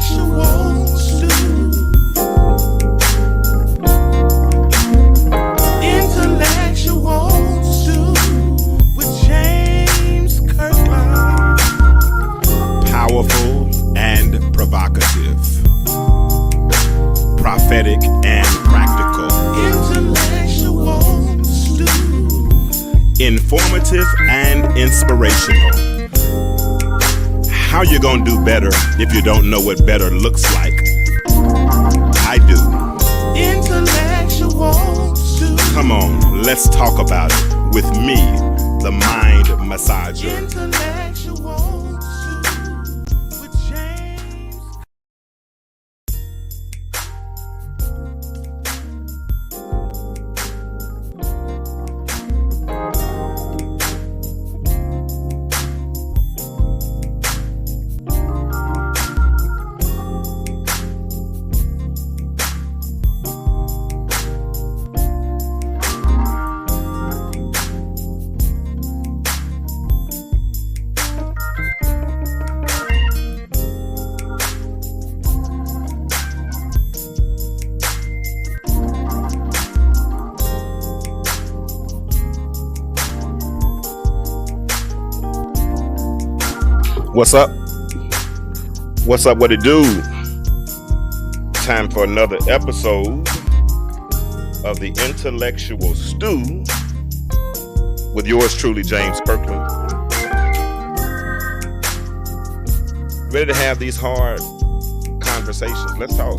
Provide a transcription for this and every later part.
Powerful and provocative, prophetic and practical, informative and inspirational. How you gonna do better if you don't know what better looks like? I do. Come on, let's talk about it with me, the mind massager. What's up? What's up? What it do? Time for another episode of the Intellectual Stew with yours truly, James Kirkland. Ready to have these hard conversations. Let's talk.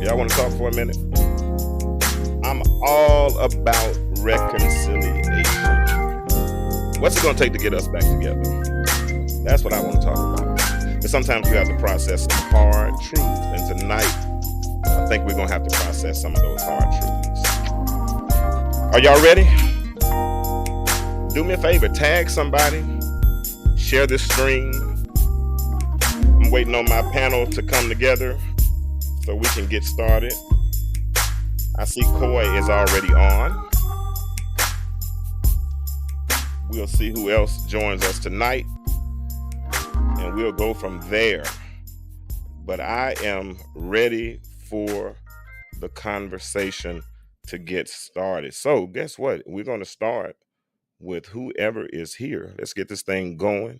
Y'all want to talk for a minute? I'm all about reconciliation. What's it going to take to get us back together? That's what I want to talk about. But sometimes we have to process some hard truths. And tonight, I think we're going to have to process some of those hard truths. Are y'all ready? Do me a favor. Tag somebody. Share this stream. I'm waiting on my panel to come together so we can get started. I see Coy is already on. We'll see who else joins us tonight, and we'll go from there. But I am ready for the conversation to get started. So guess what? We're going to start with whoever is here. Let's get this thing going.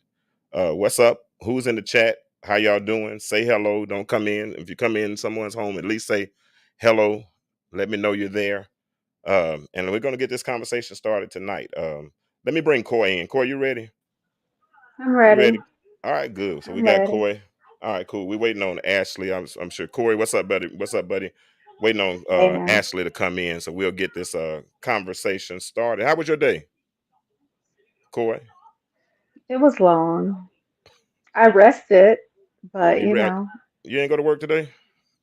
What's up? Who's in the chat? How y'all doing? Say hello. Don't come in. If you come in someone's home, at least say hello. Let me know you're there. And we're going to get this conversation started tonight. Let me bring Coy in. Coy, you ready? I'm ready. You ready? All right, good. So we got Coy. All right, cool. We're waiting on Ashley. I'm sure. Corey, what's up, buddy? What's up, buddy? Waiting on Ashley to come in, so we'll get this conversation started. How was your day, Coy? It was long. I rested, but You didn't go to work today?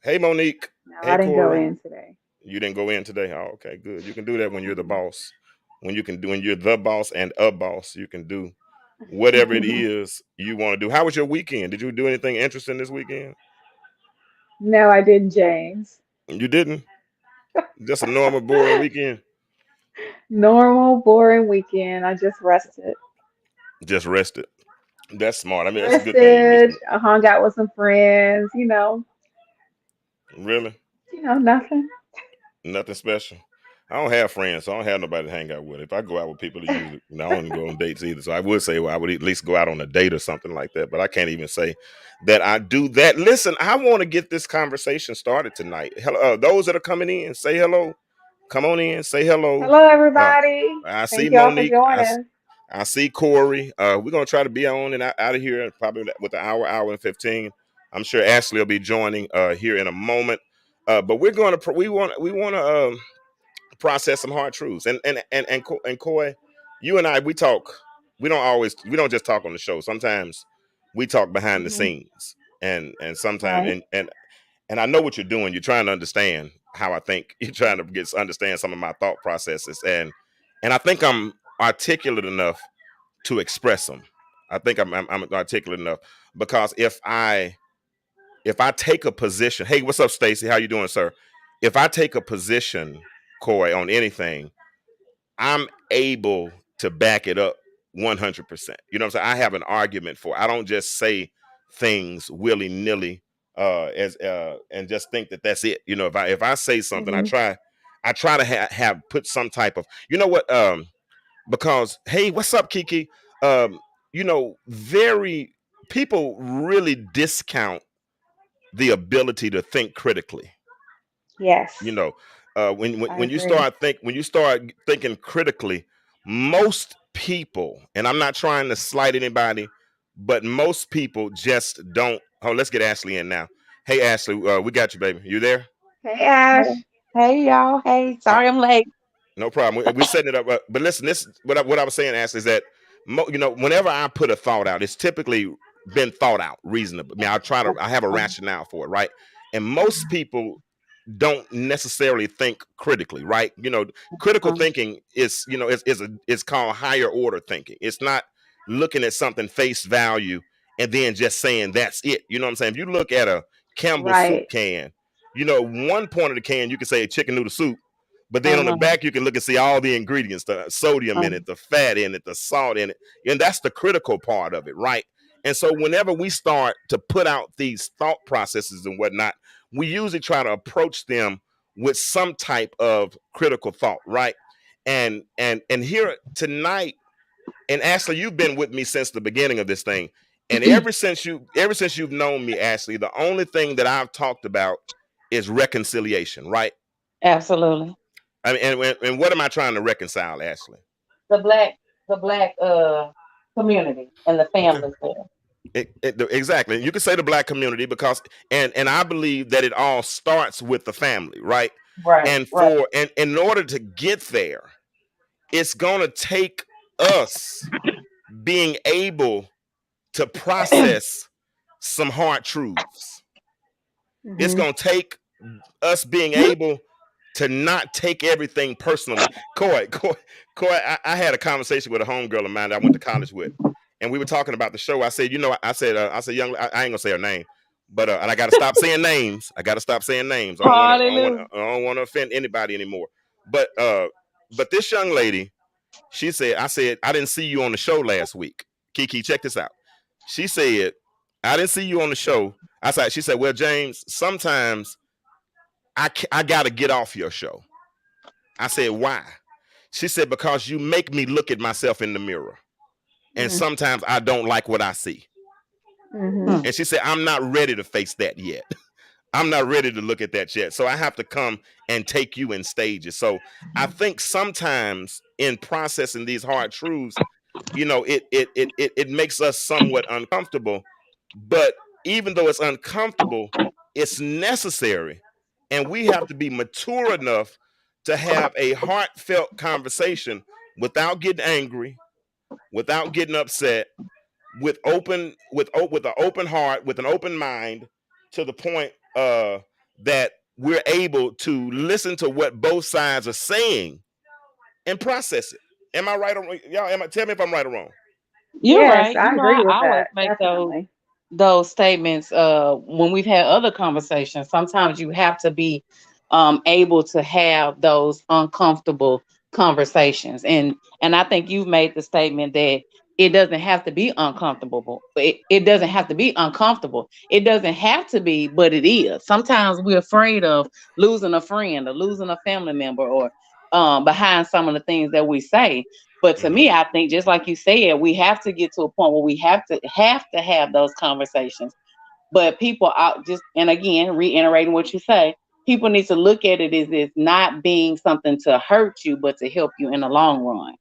Hey, Monique. no, Hey, I didn't go Corey. in today. You didn't go in today? Oh, okay, good. You can do that when you're the boss. When you're the boss and a boss, you can do whatever it is you want to do. How was your weekend? Did you do anything interesting this weekend? No, I didn't, James. You didn't? Just a normal, boring weekend? Normal, boring weekend. I just rested. Just rested. That's smart. I mean, that's a good thing to do. Rested. I hung out with some friends. Really? Nothing. Nothing special. I don't have friends, so I don't have nobody to hang out with. If I go out with people, usually, I don't go on dates either. So I would say, well, I would at least go out on a date or something like that. But I can't even say that I do that. Listen, I want to get this conversation started tonight. Hello, those that are coming in, say hello. Come on in, say hello. Hello, everybody. I see Thank y'all for Monique. joining. I see Corey. We're gonna try to be on and out of here probably with an hour and 15. I'm sure Ashley will be joining here in a moment. But we want to process some hard truths. And Coy, you and I, we talk. We don't just talk on the show. Sometimes we talk behind the scenes, and sometimes Right. and I know what you're doing. You're trying to understand how I think. You're trying to understand some of my thought processes, and I think I'm articulate enough to express them. I think I'm articulate enough because if I take a position, hey, what's up, Stacy? How you doing, sir? If I take a position, Coy, on anything, I'm able to back it up 100%. You know what I'm saying? I have an argument for it. I don't just say things willy nilly, as and just think that that's it. You know, if I say something, Hmm. I try to have put some type of, you know what, because hey, what's up, Kiki? Um, very people really discount the ability to think critically. You Yes, know, I when you agree. start thinking critically, most people, and I'm not trying to slight anybody, but most people just don't. Oh, let's get Ashley in now. Hey, Ashley, we got you, baby. You there? Hey, Ash. Hey y'all. Hey, Uh, sorry I'm late. no problem. We're setting it up. But listen, this what I was saying, Ashley, is that whenever I put a thought out, it's typically been thought out reasonably. I mean, I have a rationale for it, right? And most people don't necessarily think critically, right? Critical Um, thinking is called higher order thinking. It's not looking at something face value and then just saying that's it. You know what I'm saying? If you look at a Campbell soup Right. can, one point of the can you can say chicken noodle soup, but then on the uh-huh, back you can look and see all the ingredients, the sodium in it, um, the fat in it, the salt in it, and that's the critical part of it, right? And so whenever we start to put out these thought processes and whatnot, we usually try to approach them with some type of critical thought, right? And here tonight, and Ashley, you've been with me since the beginning of this thing, and ever since you've known me, Ashley, the only thing that I've talked about is reconciliation, right? absolutely. I mean, and what am I trying to reconcile, Ashley? The black community and the Okay. families there. Exactly. You can say the black community because, and I believe that it all starts with the family, right? Right, And right. in order to get there, it's gonna take us being able to process some hard truths. It's Hmm. gonna take us being able to not take everything personally. Coy, I had a conversation with a homegirl of mine that I went to college with, and we were talking about the show. I said, I said, young, I ain't gonna say her name, but and I got to stop saying names. I got to stop saying names. Hallelujah. I don't want to offend anybody anymore. But but this young lady, she said, I said, I didn't see you on the show last week. Kiki, check this out. She said, I didn't see you on the show. She said, well, James, sometimes I got to get off your show. I said, why? She said, because you make me look at myself in the mirror. And Hmm. sometimes I don't like what I see. Hmm. Hmm. And she said, I'm not ready to face that yet. I'm not ready to look at that yet. So I have to come and take you in stages. So I think sometimes in processing these hard truths, it makes us somewhat uncomfortable. But even though it's uncomfortable, it's necessary. And we have to be mature enough to have a heartfelt conversation without getting angry, without getting upset, with an open heart, with an open mind, to the point that we're able to listen to what both sides are saying and process it. Am I right or y'all? Tell me if I'm right or wrong. You're Yes, right. I agree I with always that. make Definitely. those statements when we've had other conversations. Sometimes you have to be able to have those uncomfortable conversations, and I think you've made the statement that it doesn't have to be uncomfortable. It doesn't have to be uncomfortable. It doesn't have to be, but it is. Sometimes we're afraid of losing a friend or losing a family member or behind some of the things that we say. But to Mm-hmm. me, I think just like you said, we have to get to a point where we have to have those conversations. But people out just, and again, reiterating what you say, people need to look at it as it's not being something to hurt you, but to help you in the long run.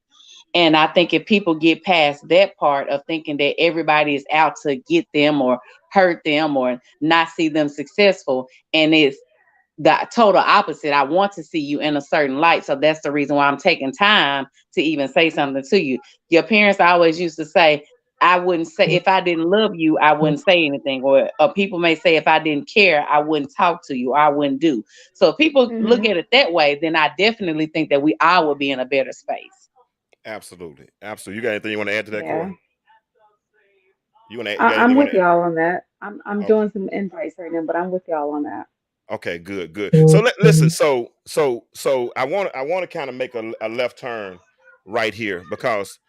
And I think if people get past that part of thinking that everybody is out to get them or hurt them or not see them successful, and it's the total opposite. I want to see you in a certain light. So that's the reason why I'm taking time to even say something to you. Your parents always used to say, I wouldn't say, if I didn't love you, I wouldn't say anything. Or people may say, if I didn't care, I wouldn't talk to you, or I wouldn't do. So if people look Hmm. at it that way, then I definitely think that we all would be in a better space. Absolutely, absolutely. You got anything you want to add to that, Yeah. Corey? You got anything I'm you want with to add? y'all on that. I'm Okay. doing some invites right now, but I'm with y'all on that. Okay, good, good. So listen, so I want to kind of make a left turn right here because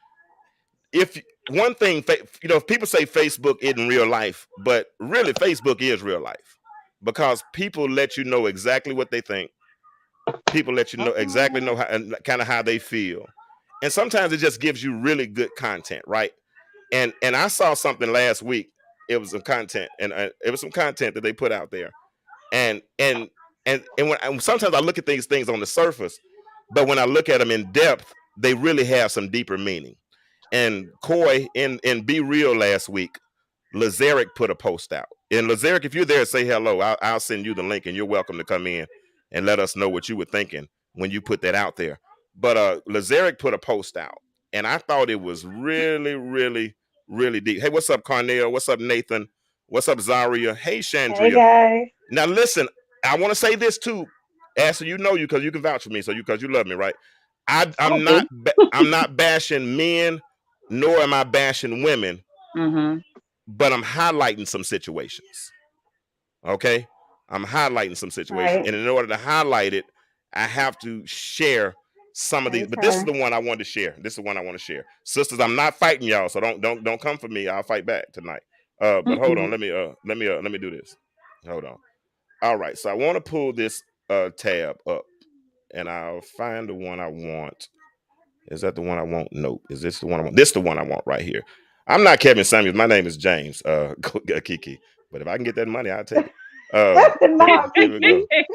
if one thing, if people say Facebook isn't real life, but really Facebook is real life because people let you know exactly what they think. People let you know exactly know how and kind of how they feel, and sometimes it just gives you really good content, right? And I saw something last week. It was some content, and it was some content that they put out there, and when sometimes I look at these things on the surface, but when I look at them in depth, they really have some deeper meaning. And Coy in Be Real last week, Lazaric put a post out. And Lazaric, if you're there, say hello. I'll send you the link, and you're welcome to come in and let us know what you were thinking when you put that out there. But Lazaric put a post out, and I thought it was really, really, really deep. Hey, what's up, Carnell? What's up, Nathan? What's up, Zaria? Hey, Hey Chandria. guys. Now listen, I want to say this too. Ashley, you know you because you can vouch for me, so because you love me, right? I I'm do. I'm not bashing men, nor am I bashing women, Mm-hmm. but I'm highlighting some situations. Okay, I'm highlighting some situations, Right. and in order to highlight it, I have to share some of these. But this is Okay. the one I wanted to share. This is the one I want to share, sisters. I'm not fighting y'all, so don't come for me. I'll fight back tonight. But hold on, Mm-mm. let me do this. Hold on. All right, so I want to pull this tab up, and I'll find the one I want. Is that the one I want? Nope. Is this the one I want? This is the one I want right here. I'm not Kevin Samuels. My name is James Kiki. But if I can get that money, I'll take it. No, Here we go. Kiki.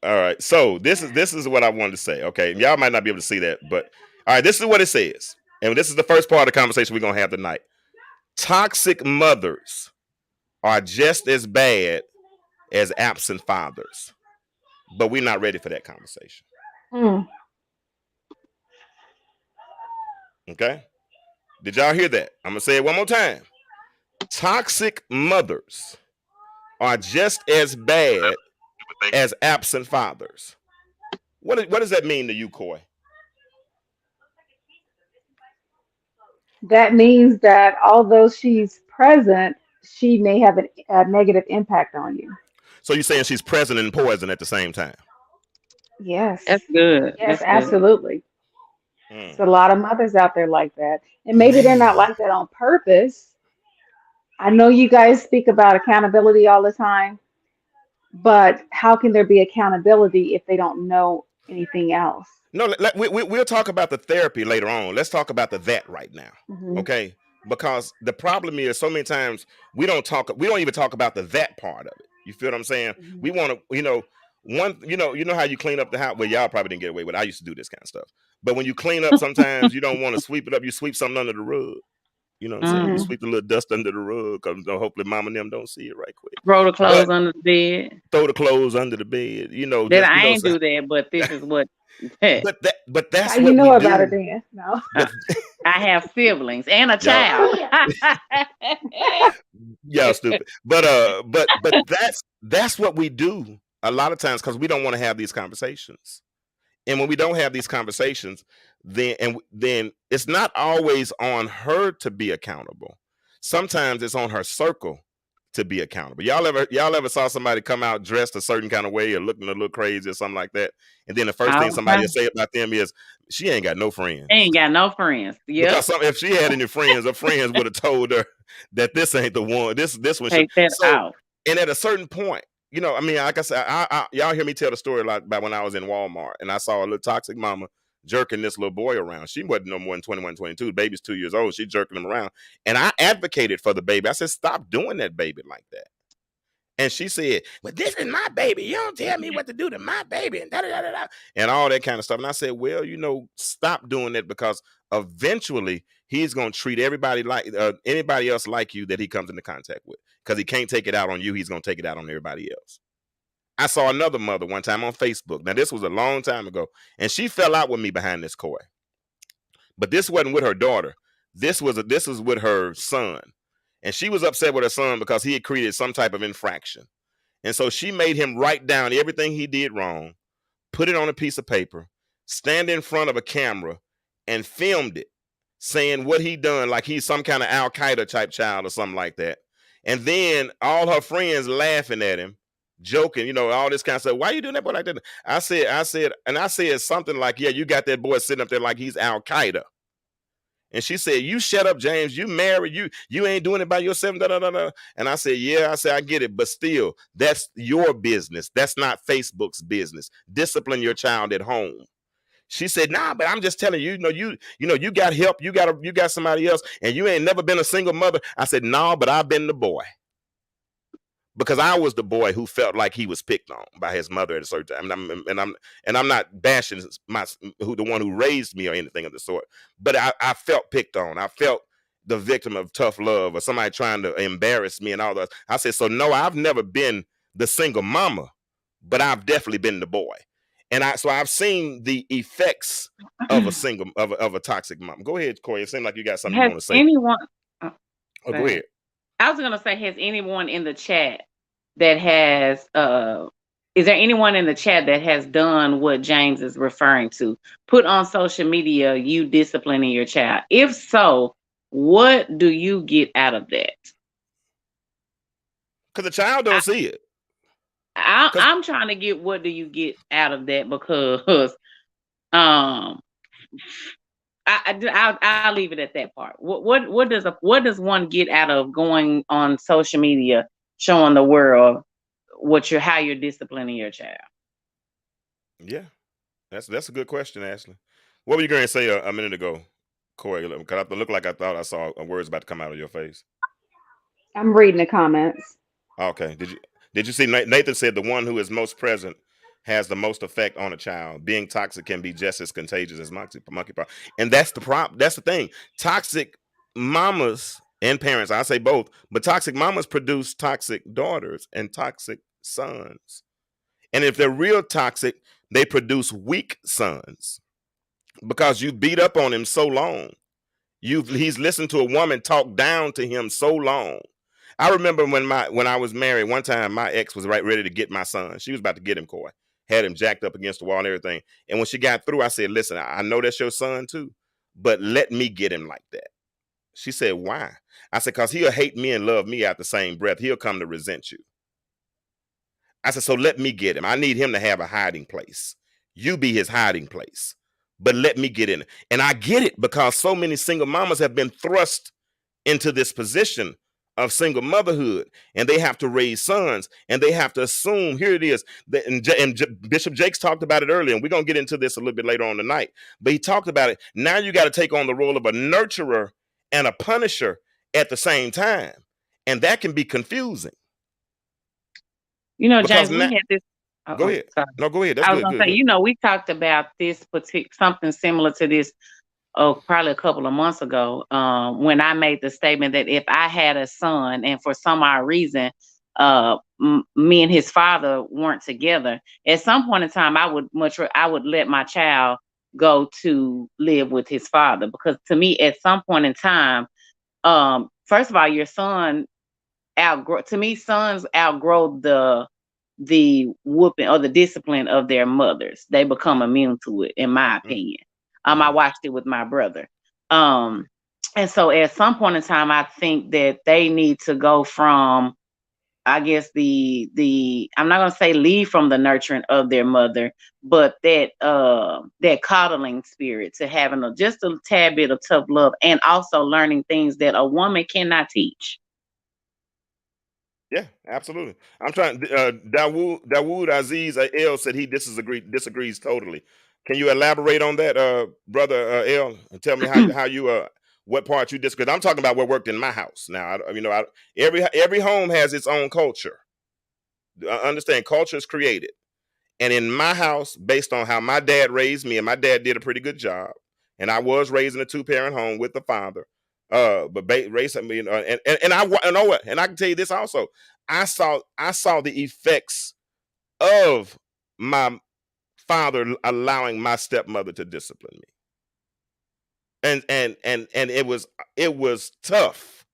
All right. So this is what I wanted to say. Okay, y'all might not be able to see that, but all right, this is what it says, and this is the first part of the conversation we're gonna have tonight. Toxic mothers are just as bad as absent fathers, but we're not ready for that conversation. Mm. Okay? Did y'all hear that? I'm gonna say it one more time. Toxic mothers are just as bad as absent fathers. What does that mean to you, Coy? That means that although she's present, she may have a negative impact on you. So you're saying she's present and poison at the same time? Yes. That's good. Yes, That's good. absolutely. There's Mm. a lot of mothers out there like that. And maybe they're not Man. like that on purpose. I know you guys speak about accountability all the time, but how can there be accountability if they don't know anything else? No, we'll talk about the therapy later on. Let's talk about the that right now, Hmm. okay? Because the problem is so many times we don't even talk about the that part of it. You feel what I'm saying? Hmm. We want to, you know how you clean up the house. Well, y'all probably didn't get away with it. I used to do this kind of stuff. But when you clean up, sometimes you don't want to sweep it up. You sweep something under the rug. You know what I'm saying? You Mm-hmm. Hmm. sweep the little dust under the rug because hopefully mom and them don't see it right quick. Roll the But clothes under the bed. throw the clothes under the bed. You know, That just I ain't so, do that, but this is what I but How that's you what we know about it do. then? No. But have siblings and a y'all child. y'all stupid. But that's what we do a lot of times because we don't want to have these conversations. And when we don't have these conversations, then it's not always on her to be accountable. Sometimes it's on her circle to be accountable. Y'all ever saw somebody come out dressed a certain kind of way or looking a little crazy or something like that, and then the first thing All the somebody will time. say about them is she ain't got no Ain't friends. got no friends. Because Yep. if she had any friends, her friends would have told her that this ain't the one. This one should. Take that So, out. and at a certain point, I mean, like I said, y'all hear me tell the story a lot about when I was in Walmart and I saw a little toxic mama jerking this little boy around. She wasn't no more than 21, 22. The baby's 2 years old. She jerking him around, and I advocated for the baby. I said, stop doing that baby like that. And she said, "Well, this is my baby. You don't tell me what to do to my baby," and da da da da, and all that kind of stuff. And I said, "Well, stop doing that because eventually he's gonna treat everybody like anybody else like you that he comes into contact with. Because he can't take it out on you, he's gonna take it out on everybody else." I saw another mother one time on Facebook. Now this was a long time ago, and she fell out with me behind this coy. But this wasn't with her daughter. This was with her son, and she was upset with her son because he had created some type of infraction. And so she made him write down everything he did wrong, put it on a piece of paper, stand in front of a camera, and filmed it, saying what he done, like he's some kind of Al Qaeda type child or something like that. And then all her friends laughing at him, joking, all this kind of stuff. Why are you doing that boy like that? I said something like, yeah, you got that boy sitting up there like he's Al Qaeda. And she said, "You shut up, James. You married. You ain't doing it by yourself." Da, da, da, da. And I said, "Yeah." I said, "I get it, but still, that's your business. That's not Facebook's business. Discipline your child at home." She said, "Nah, but I'm just telling you, you got help. You got somebody else, and you ain't never been a single mother." I said, "No, but I've been the boy." Because I was the boy who felt like he was picked on by his mother at a certain time, and I'm not bashing the one who raised me or anything of the sort, but I felt picked on. I felt the victim of tough love or somebody trying to embarrass me and all that. I said, so no, I've never been the single mama, but I've definitely been the boy, and I've seen the effects of a toxic mom. Go ahead, Corey. It seemed like you got something you Has want to say. anyone? Oh, go ahead. I was gonna say, has anyone in the chat that has is there anyone in the chat that has done what James is referring to? Put on social media you disciplining your child. If so, what do you get out of that? Because the child don't see it. I'm trying to get what do you get out of that, because um I'll leave it at that part. What does one get out of going on social media showing the world how you're disciplining your child? Yeah, that's a good question, Ashley. What were you going to say a minute ago, Corey? Because I look like I thought I saw words about to come out of your face. I'm reading the comments. Okay. Did you see Nathan said the one who is most present has the most effect on a child. Being toxic can be just as contagious as monkeypox. And that's the problem. That's the thing. Toxic mamas and parents, I say both, but toxic mamas produce toxic daughters and toxic sons. And if they're real toxic, they produce weak sons because you beat up on him so long. He's listened to a woman talk down to him so long. I remember when I was married, one time my ex was right ready to get my son. She was about to get him, Coy. Had him jacked up against the wall and everything. And when she got through, I said, "Listen, I know that's your son too, but let me get him like that." She said, "Why?" I said, "Because he'll hate me and love me at the same breath. He'll come to resent you." I said, "So let me get him. I need him to have a hiding place. You be his hiding place. But let me get in it." And I get it because so many single mamas have been thrust into this position of single motherhood, and they have to raise sons, and they have to assume, here it is, Bishop Jakes talked about it earlier, and we're going to get into this a little bit later on tonight, but he talked about it. Now you got to take on the role of a nurturer and a punisher at the same time, and that can be confusing. James, we had this. Go ahead. Sorry. No, go ahead. That's I was good. going to say, we talked about this something similar to this probably a couple of months ago, when I made the statement that if I had a son and for some odd reason me and his father weren't together, at some point in time I would let my child go to live with his father, because to me at some point in time, first of all, your son sons outgrow the whooping or the discipline of their mothers. They become immune to it, in my opinion. I watched it with my brother. And so at some point in time, I think that they need to go from, I guess, I'm not going to say leave from the nurturing of their mother, but that coddling spirit, to having just a tad bit of tough love, and also learning things that a woman cannot teach. Yeah, absolutely. I'm trying. Dawood Aziz L said he disagrees totally. Can you elaborate on that, brother L, and tell me how you what part you disagree? I'm talking about what worked in my house. Now, every home has its own culture. Understand, culture is created, and in my house, based on how my dad raised me, and my dad did a pretty good job, and I was raised in a 2-parent home with the father. But raised me, and I know what, and I can tell you this also. I saw the effects of my father allowing my stepmother to discipline me, and it was tough.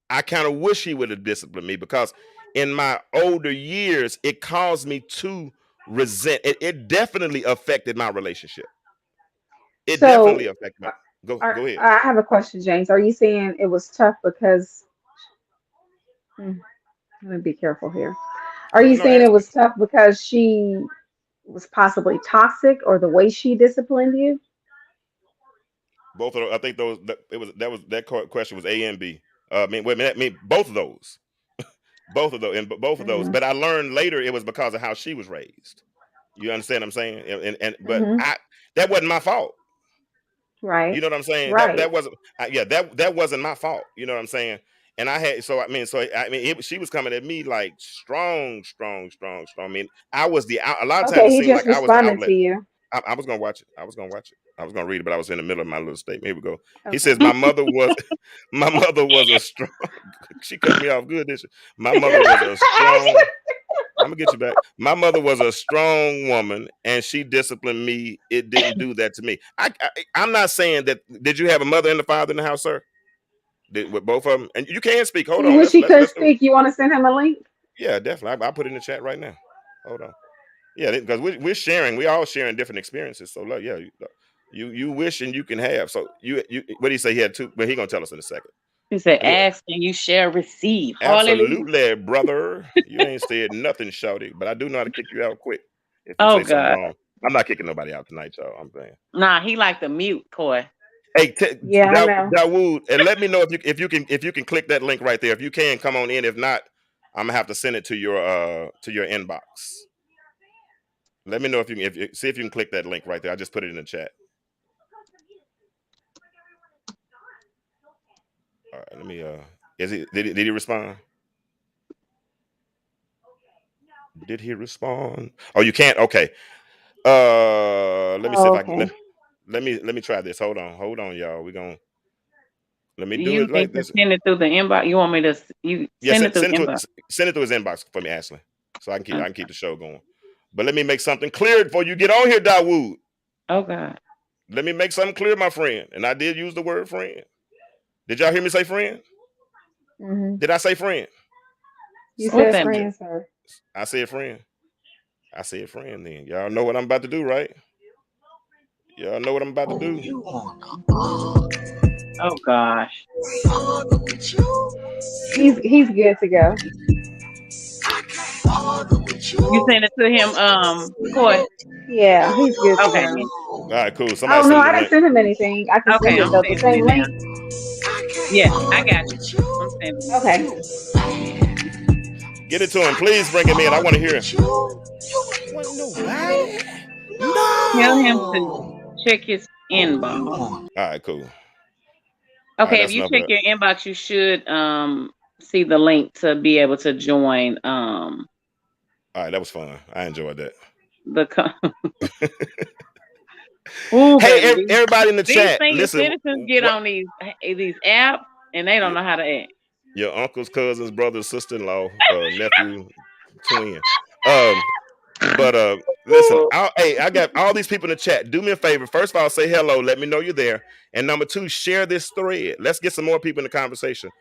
I kind of wish he would have disciplined me, because in my older years, it caused me to resent. It definitely affected my relationship. It definitely affected my. Go ahead. I have a question, James. Are you saying it was tough because? Let me be careful here. Are you No, saying it ask me. was tough because she was possibly toxic, or the way she disciplined you? Both of those, I think that question was A and B. I mean, wait a minute, I mean both of those, both of those. Hmm. But I learned later it was because of how she was raised. You understand what I'm saying? And but Hmm. I that wasn't my fault. Right. You know what I'm saying? Right. That wasn't yeah, that wasn't my fault. You know what I'm saying? And I had she was coming at me like strong, strong, strong, strong. I mean, I was a lot of times Okay, it he seemed just like I was the responded to outlet. you. I was gonna watch it. I was gonna watch it. I was gonna read it, but I was in the middle of my little statement. Here we go. He Okay. says, "My mother was, my mother was a strong." She cut me off good, didn't she? My mother was a strong. I'm gonna get you back. My mother was a strong woman, and she disciplined me. It didn't do that to me. I'm not saying that. Did you have a mother and a father in the house, sir? Did with both of them? And you can speak. Hold He on. wish he could Let's do it. speak. You want to send him a link? Yeah, definitely. I'll put it in the chat right now. Hold on. Yeah, because we're sharing. We all sharing different experiences. So look, yeah, you wish and you can have. So you what do you say? He had two, but he gonna tell us in a second. He said, I mean, ask and you shall receive. Hallelujah. absolutely, brother. You ain't said nothing, shouty, but I do know how to kick you out quick if you Oh say something God. wrong. I'm not kicking nobody out tonight, y'all. I'm saying. Nah, he like the mute toy. Hey, Yeah, I know. Dawood, and let me know if you can click that link right there. If you can, come on in. If not, I'm gonna have to send it to your inbox. Let me know if you can see if you can click that link right there. I just put it in the chat. All right, let me did he respond? Did he respond? Oh, you can't. Okay. Let me see Oh, if I okay. let me try this. Hold on, y'all. We gonna let me do You it need like to this. send it through the inbox. You want me to you Yeah, send it through inbox. send it to his inbox for me, Ashley, so I can keep the show going. But let me make something clear before you get on here, Dawood. Oh God. Let me make something clear, my friend. And I did use the word friend. Did y'all hear me say friend? Hmm. Did I say friend? You What said that mean? Yeah, friend, sir. I said friend. I said friend. Then y'all know what I'm about to do, right? Y'all know what I'm about to do. Oh gosh. He's good to go. You send it to him, Coy. Yeah, he's good to Okay, go. yeah. All right, cool. Somebody Oh send no, me the I didn't link. send him anything. I can Okay, send it I'm though. The sending same it now. link. Yeah, I got you. I'm sending it. Okay. Get it to him. Please bring him in. I want to hear him. Want nobody? Tell him to No. check his inbox. All right, cool. All right, Okay, if that's you enough of check that. your inbox, you should see the link to be able to join All right, that was fun. I enjoyed that. the Oh Hey, baby, these everybody in the these chat, senior listen. citizens get What on these apps and they don't your, know how to act. your uncles, cousins, brothers, sister-in-law, nephew, twin. Um, But listen, hey, I got all these people in the chat. Do me a favor. First of all, say hello. Let me know you're there. And number two, share this thread. Let's get some more people in the conversation.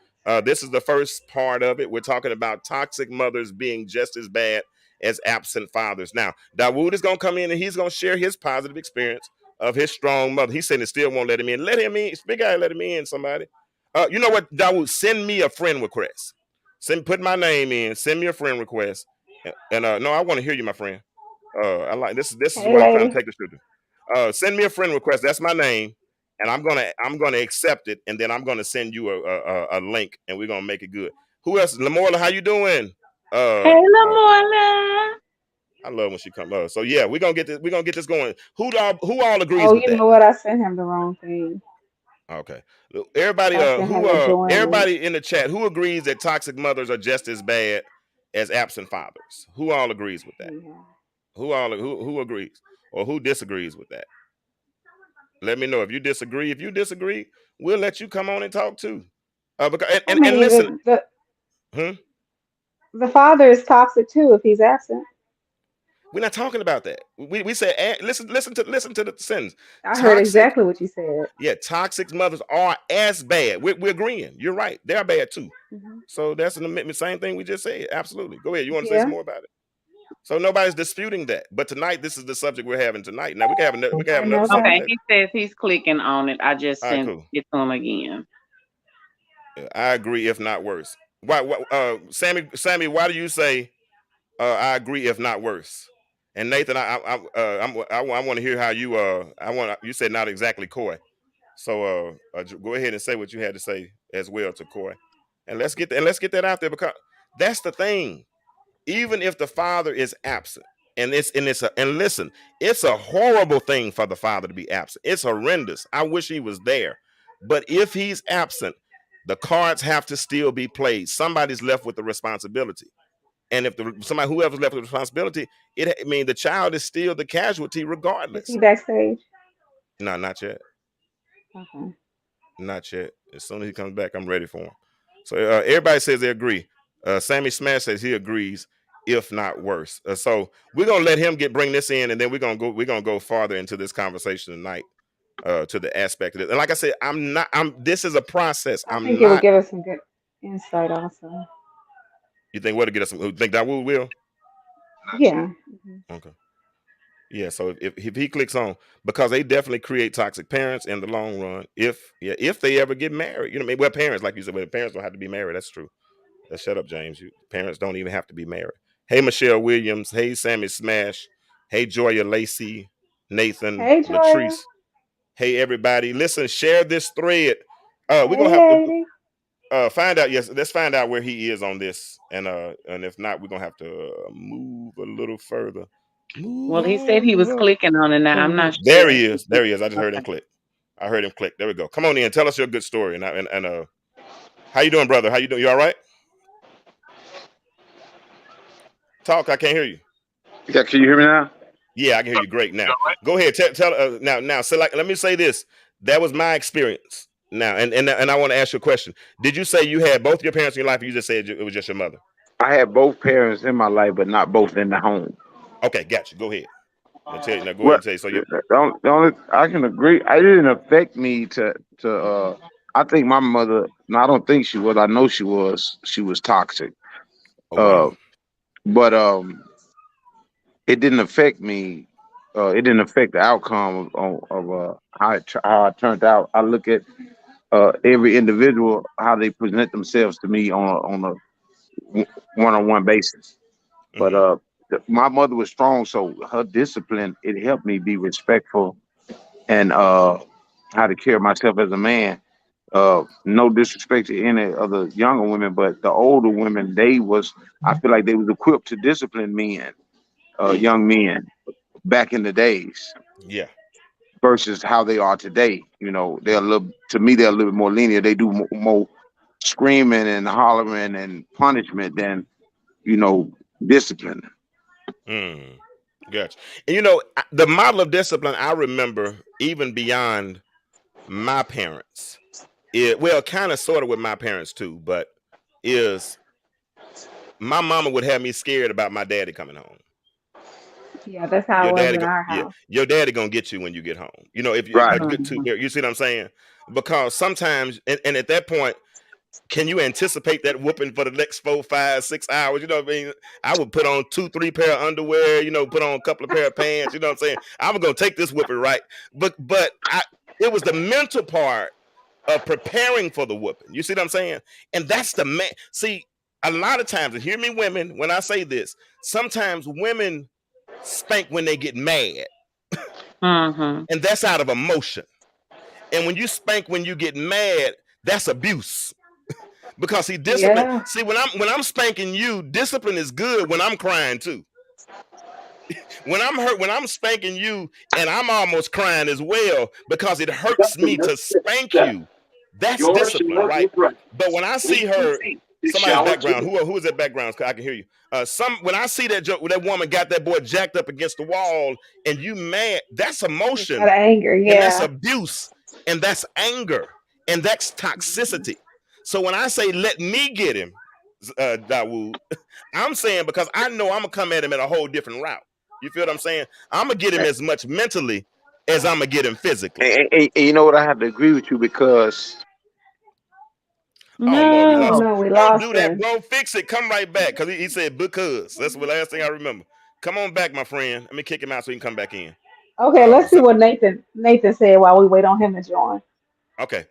This is the first part of it. We're talking about toxic mothers being just as bad as absent fathers. Now, Dawood is gonna come in and he's gonna share his positive experience of his strong mother. He said it still won't let him in. Let him in. Big guy, let him in. Somebody. You know what, Dawood? Send me a friend request. Put my name in. Send me a friend request. And no, I want to hear you, my friend. I like this. This is Hey, where I'm trying to lady. take the shooter. Send me a friend request. That's my name, and I'm gonna accept it, and then I'm gonna send you a link, and we're gonna make it good. Who else? Lamorla, how you doing? Hey, Oh, Lamola. I love when she come. So yeah, we're gonna get this. We're gonna get this going. Who all agrees Oh, with you that? know what? I sent him the wrong thing. Okay, everybody. I sent him the join link. Everybody in the chat, who agrees that toxic mothers are just as bad as absent fathers? Who all agrees with that? Yeah. Who agrees or who disagrees with that? Let me know if you disagree. If you disagree, we'll let you come on and talk too. Because I and mean, listen, the hmm? the father is toxic too if he's absent. We're not talking about that. We said listen to the sentence. I heard Toxic, exactly what you said. yeah, toxic mothers are as bad. We're agreeing. You're right. They're bad too. Hmm. So that's the same thing we just said. Absolutely. Go ahead. You want to say some Yeah. more about it? So nobody's disputing that. But tonight, this is the subject we're having tonight. Now we can have I another know subject that. Okay, later. he says he's clicking on it. I just All right, sent cool. it to him again. Yeah, I agree, if not worse. Why Sammy, why do you say I agree, if not worse? And Nathan, I want to hear how you you said not exactly coy. So go ahead and say what you had to say as well to Coy, and let's get that out there because that's the thing. Even if the father is absent, and listen, it's a horrible thing for the father to be absent. It's horrendous. I wish he was there, but if he's absent, the cards have to still be played. Somebody's left with the responsibility. And if whoever's left with responsibility, I mean, the child is still the casualty Is regardless. he backstage? No, not yet. Okay. Not yet. As soon as he comes back, I'm ready for him. So everybody says they agree. Sammy Smash says he agrees, if not worse. So we're gonna let him bring this in, and then we're gonna go farther into this conversation tonight to the aspect of it. And like I said, this is a process. I I'm think it would not. give us some good insight also. You think what to get us some? Who think that will? Yeah. Mhm. Okay. Yeah, so if he clicks on, because they definitely create toxic parents in the long run. If they ever get married, you know, well, parents, like you said, well, parents don't have to be married. That's true. Shut up, James. Parents don't even have to be married. Hey, Michelle Williams. Hey, Sammy Smash. Hey, Joya Lacey, Nathan, Hey, Joya. Latrice. Hey, everybody. Listen, share this thread. We're Hey, gonna have to Haiti. find out. Yes, let's find out where he is on this, and if not, we're gonna have to move a little further. Move Well, he said he was over. clicking on it now. I'm Move. not There sure. he is. There he is. I just heard him Okay. click. I heard him click. There we go. Come on in. Tell us your good story. And how you doing, brother? How you doing? You all right? Talk. I can't hear you. Yeah, can you hear me now? Yeah, I can hear you great now. Go ahead. Tell now. So like, let me say this. That was my experience. Now, and I want to ask you a question. Did you say you had both your parents in your life, or you just said it was just your mother? I had both parents in my life, but not both in the home. Okay, got you. Go ahead. Now go ahead Well, and tell you. So you. the only I can agree. I didn't affect me to. I think my mother. No, I don't think she was. I know she was. She was toxic. Oh wow. Uh, but it didn't affect me. It didn't affect the outcome of how it turned out. I look at every individual how they present themselves to me on a one-on-one basis. But Mm-hmm. my mother was strong, so her discipline it helped me be respectful and how to carry myself as a man. No disrespect to any of the younger women, but the older women, I feel like they was equipped to discipline men, young men back in the days Yeah. versus how they are today. You know, they're a little bit more lenient. They do more screaming and hollering and punishment than, discipline. Mm. Gotcha. And the model of discipline I remember even beyond my parents. Well, kind of sort of with my parents too, but is my mama would have me scared about my daddy coming home. Yeah, that's how it was in our Yeah, house. your daddy gonna get you when you get home. If you Right. a good two Mhm. parent, you see what I'm saying? Because sometimes, and at that point, can you anticipate that whooping for the next 4, 5, 6 hours? You know what I mean? I would put on 2, 3 pair of underwear. Put on a couple of pair of pants. You know what I'm saying? I'm gonna take this whooping, right? But it was the mental part of preparing for the whooping. You see what I'm saying? And that's the man. See, a lot of times, and hear me, women, when I say this, sometimes women spank when they get mad, Mhm. and that's out of emotion. And when you spank when you get mad, that's abuse. Because see, discipline. Yeah. See, when I'm spanking you, discipline is good when I'm crying too. When I'm hurt, when I'm spanking you, and I'm almost crying as well because it hurts me to spank you. That's discipline, right? But when I see her, somebody's background. Who is that background? I can hear you. When I see that woman got that boy jacked up against the wall, and you mad, that's It's that emotion, anger. and that's Yeah. abuse, and that's anger, and that's toxicity. So when I say let me get him, Dawood, I'm saying because I know I'm gonna come at him at a whole different route. You feel what I'm saying? I'm gonna get him as much mentally as I'm gonna get him physically. And you know what? I have to agree with you because Oh Lord, we Oh lost No. him. no, we Don't lost do that, him. bro. Fix it. Come right back. Cause he said because. That's the last thing I remember. Come on back, my friend. Let me kick him out so he can come back in. Okay, let's see So what Nathan said while we wait on him to join. okay.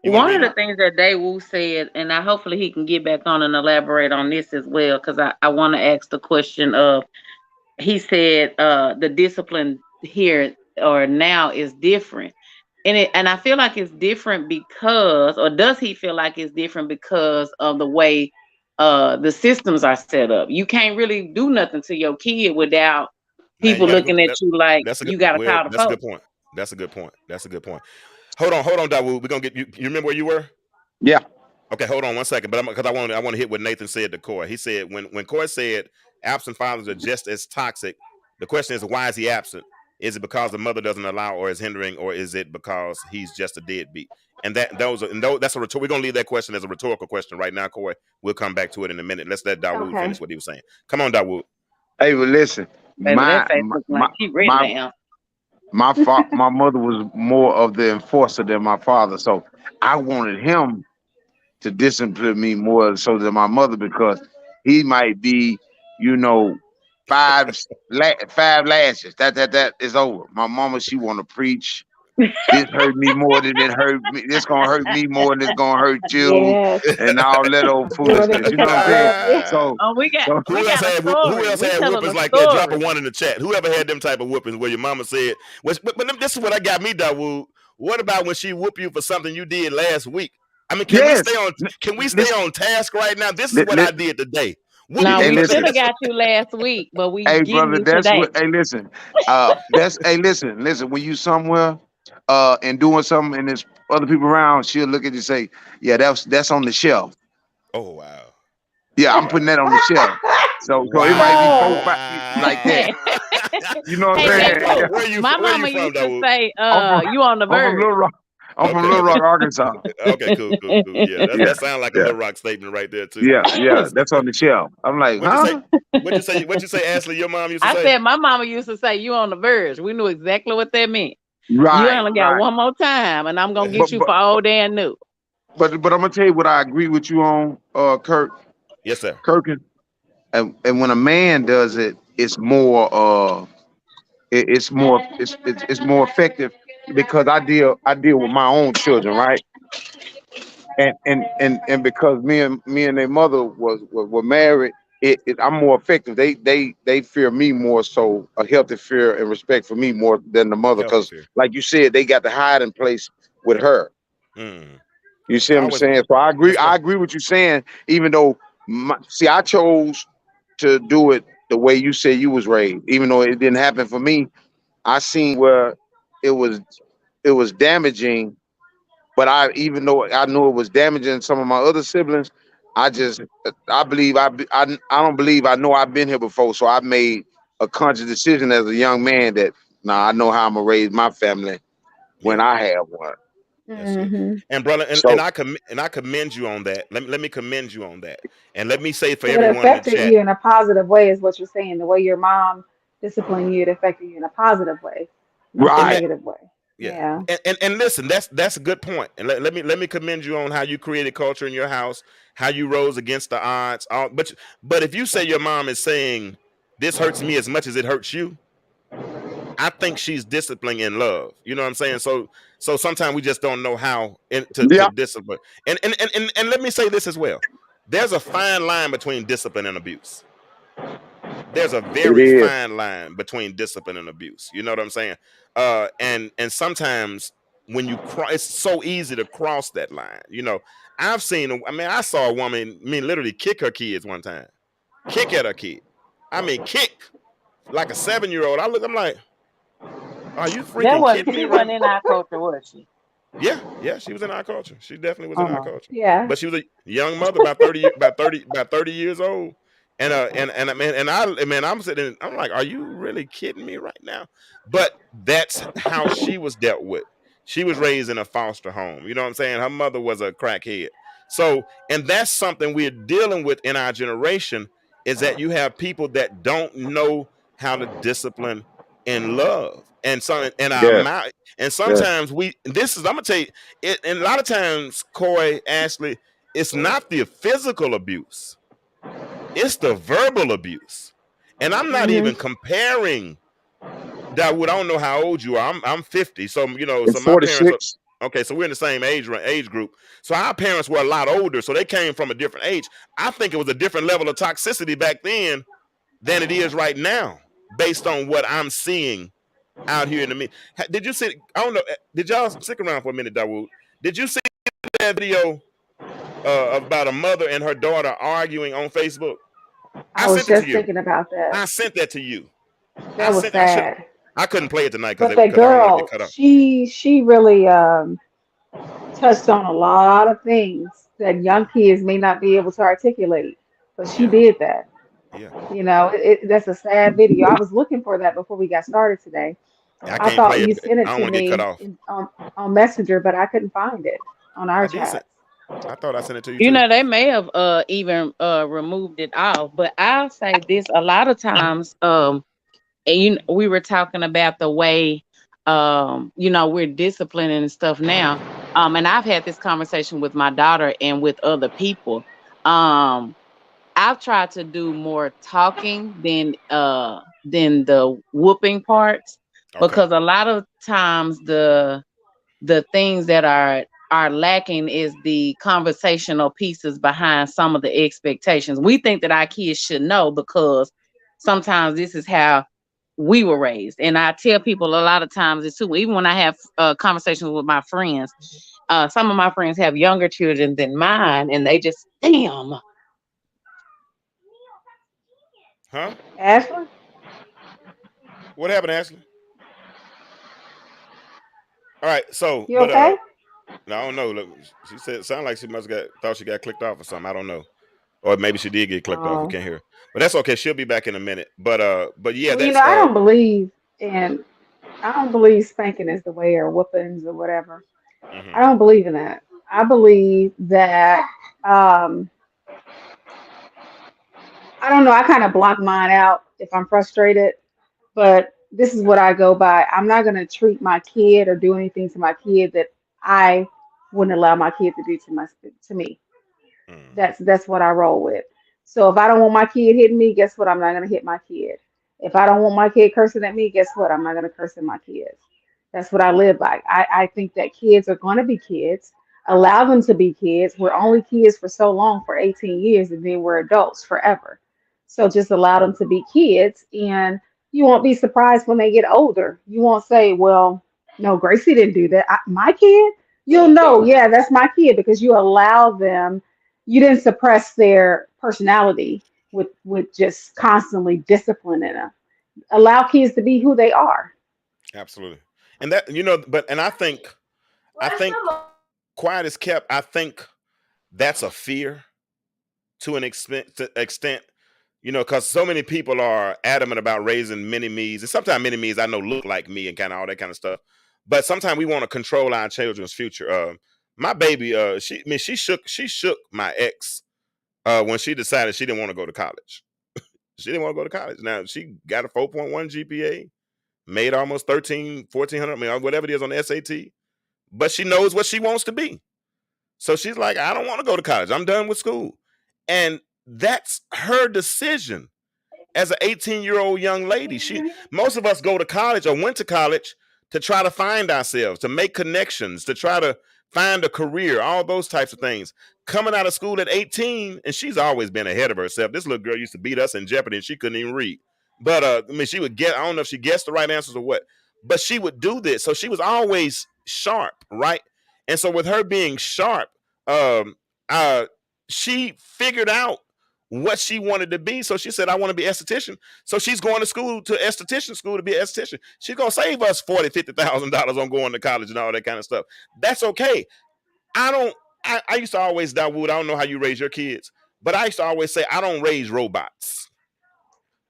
You want to One of read the it? things that Daewoo said, and hopefully he can get back on and elaborate on this as well, because I want to ask the question of, he said the discipline here or now is different. and I feel like it's different because, or does he feel like it's different because of the way the systems are set up? You can't really do nothing to your kid without Man, you people got to go. looking at you like That's a good. you got to Well, call the that's a good police. point. That's a good point. That's a good point. Hold on, Dawood. We're gonna get you. You remember where you were? Yeah. Okay, hold on one second. But because I want to hit what Nathan said to Coy. He said when Coy said absent fathers are just as toxic. The question is, why is he absent? Is it because the mother doesn't allow, or is hindering, or is it because he's just a deadbeat? And that's a we're gonna leave that question as a rhetorical question right now, Coy. We'll come back to it in a minute. Let's let Dawood Okay. finish what he was saying. Come on, Dawood. Hey, well, listen, Baby, my that face my looking like my she ready my now. my mother was more of the enforcer than my father, so I wanted him to discipline me more so than my mother because he might be, you know, five lashes. That is over. My mama, she want to preach. This hurt me more than it hurt me. This gonna hurt me more than it's gonna hurt you, Yes. and all that old Doing it foolishness. You know what because I'm I saying? love you. So, Oh, so we got a Who story. else We had telling whoopings a like that? Drop a story. one in the chat. Whoever had them type of whoopings where your mama said, but this is what I got me, Dawood. What about when she whoop you for something you did last week? I mean, yes, can we stay listen, on task right now? This is li- what li- I did today. Whoop Now me hey, we for should listen. have this. got you last week, but we Hey, getting brother, you that's today. what. Hey, listen. That's. Hey, listen. When you somewhere, and doing something, and there's other people around, she'll look at you and say, "Yeah, that's on the shelf. Oh wow. Yeah, Oh I'm putting wow. that on the shelf." So it might be four, Oh, five, like that. Hey, Wow. You know what hey, I'm Where you saying? from? Dawood. My Where you mama from, used to Dawood? say, I'm from. you on the I'm from verge. Little Rock. I'm from Okay, Little okay. Rock, Arkansas. Okay, cool. Yeah, Yeah, that sounds like a yeah, Little Rock statement right there too. yeah. That's on the shelf. I'm like, What'd you say? huh? What'd you say, Ashley? Your mom used to I say? said my mama used to say, you on the verge. We knew exactly what that meant. You Right, only got right. one more time, and I'm gonna But get you but for old and new. but I'm gonna tell you what I agree with you on, Yes, sir. Kirkin. And when a man does it, it's more it's more effective because I deal with my own children, right? And because me and their mother were married, I'm more effective. They fear me more, so a healthy fear and respect for me more than the mother, Healthy because fear. like you said, they got the hiding place with her. Mm. You see I what I'm always saying? So I agree. yes, I sir. agree with you saying, even though I chose to do it the way you said you was raised, even though it didn't happen for me. I seen where it was it was damaging, but even though I knew it was damaging some of my other siblings, I believe I don't believe I know I've been here before, so I made a conscious decision as a young man that I know how I'm gonna raise my family when Yeah, I have one. that's it. hmm And brother, So and I commend you on that. Let me commend you on that. And let me say for so it everyone in the affected chat. you in a positive way, is what you're saying. The way your mom disciplined you, it affected you in a positive way, not the And right, that negative way. yeah. Yeah. And listen, that's a good point. And let me commend you on how you created culture in your house, how you rose against the odds. But if you say your mom is saying this hurts me as much as it hurts you, I think she's disciplining in love. You know what I'm saying? So sometimes we just don't know how to yeah, discipline. And let me say this as well. There's a fine line between discipline and abuse. There's a it very is. fine line between discipline and abuse. You know what I'm saying? And sometimes when you cross, it's so easy to cross that line. You know, I saw a woman, literally kick her kids one time, kick at her kid. Kick like a 7-year-old. I'm like, are you That freaking was kidding me she right wasn't now? in our culture, was she? Yeah, she was in our culture. She definitely was in our Uh-huh. culture. Yeah. But she was a young mother, about 30 years old. And I mean, I'm sitting, I'm like, are you really kidding me right now? But that's how she was dealt with. She was raised in a foster home. You know what I'm saying? Her mother was a crackhead. So, and that's something we're dealing with in our generation, is that you have people that don't know how to discipline and love. And some and our Yes, mouth. And yes, sometimes I'm gonna tell you, and a lot of times, Coy, Ashley, it's not the physical abuse, it's the verbal abuse. And I'm not hmm even comparing that. I don't know how old you are. I'm 50. So, it's so my parents are 46. okay. So we're in the same age group. So our parents were a lot older. So they came from a different age. I think it was a different level of toxicity back then than it is right now, based on what I'm seeing out here in the media. Did you see? I don't know. Did y'all stick around for a minute, Dawood? Did you see that video about a mother and her daughter arguing on Facebook? I I was sent it to just you. thinking about that. I sent that to you. That was I should. sad. I couldn't play it tonight because But that I don't want to get girl, cut off. she really touched on a lot of things that young kids may not be able to articulate. But she Yeah, did that. yeah. That's a sad video. I was looking for that before we got started today. I I can't thought play you it. sent I it don't to want to get cut me off. on Messenger, but I couldn't find it on our I did send. chats. I thought I sent it to you You too. know, they may have even removed it off, but I'll say this a lot of times, and we were talking about the way we're disciplining and stuff now. And I've had this conversation with my daughter and with other people. Um I've tried to do more talking than the whooping parts, Okay. because a lot of times the things that are lacking is the conversational pieces behind some of the expectations. We think that our kids should know because sometimes this is how we were raised. And I tell people a lot of times it's too, even when I have conversations with my friends, some of my friends have younger children than mine, and they just, damn. Huh? Ashley, What happened, Ashley? All right. So, you but okay? no, I don't know. Look, she said it sounded like she must got thought she got clicked off or something. I don't know. Or maybe she did get clicked off. We Oh, can't hear her. But that's okay. She'll be back in a minute. But yeah, well, that's in I don't believe spanking is the way or whoopings or whatever. hmm I don't believe in that. I believe that um, I don't know. I kind of block mine out if I'm frustrated, but this is what I go by. I'm not going to treat my kid or do anything to my kid that I wouldn't allow my kid to do to me. hmm That's what I roll with. So if I don't want my kid hitting me, guess what? I'm not gonna hit my kid. If I don't want my kid cursing at me, guess what? I'm not gonna curse at my kids. That's what I live by. I think that kids are gonna be kids. Allow them to be kids. We're only kids for so long, for 18 years, and then we're adults forever. So just allow them to be kids, and you won't be surprised when they get older. You won't say, well, no, Gracie didn't do that. My kid? You'll know, yeah, that's my kid because you allow them, you didn't suppress their personality with just constantly disciplining them. Allow kids to be who they are. Absolutely. And that but I think quiet is kept. I think that's a fear to an extent. Because so many people are adamant about raising mini me's, and sometimes mini me's I know look like me and kind of all that kind of stuff. But sometimes we want to control our children's future. My baby, she shook my ex when she decided she didn't want to go to college. She didn't want to go to college. Now she got a 4.1 GPA, made almost 1,400, I mean, whatever it is on the SAT, but she knows what she wants to be. So she's like, I don't want to go to college. I'm done with school. And that's her decision as an 18-year-old young lady. Most of us go to college or went to college to try to find ourselves, to make connections, to try to find a career, all those types of things. Coming out of school at 18, and she's always been ahead of herself. This little girl used to beat us in Jeopardy and she couldn't even read. But I mean, she would get, I don't know if she guessed the right answers or what, but she would do this. So she was always sharp, right? And so with her being sharp, um, uh, she figured out what she wanted to be. So she said, I want to be esthetician. So she's going to school, to esthetician school, to be an esthetician. She's gonna save us $40,000-$50,000 on going to college and all that kind of stuff. That's okay. I don't. I used to always Dawood, I don't know how you raise your kids, but I used to always say I don't raise robots.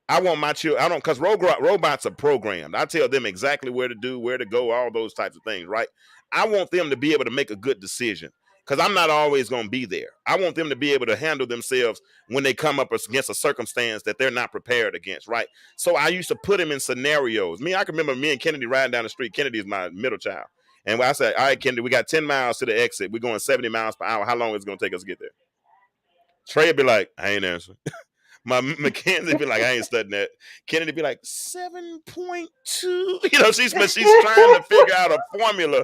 I want my children. I don't, because robots are programmed. I tell them exactly where to do, where to go, all those types of things, right? I want them to be able to make a good decision because I'm not always going to be there. I want them to be able to handle themselves when they come up against a circumstance that they're not prepared against, right? So I used to put them in scenarios. I can remember me and Kennedy riding down the street. Kennedy is my middle child. And I said, all right, Kennedy, we got 10 miles to the exit. We're going 70 miles per hour. How long is it going to take us to get there? Trey would be like, I ain't answering. My Mackenzie be like, I ain't studying that. Kennedy be like 7.2. She's trying to figure out a formula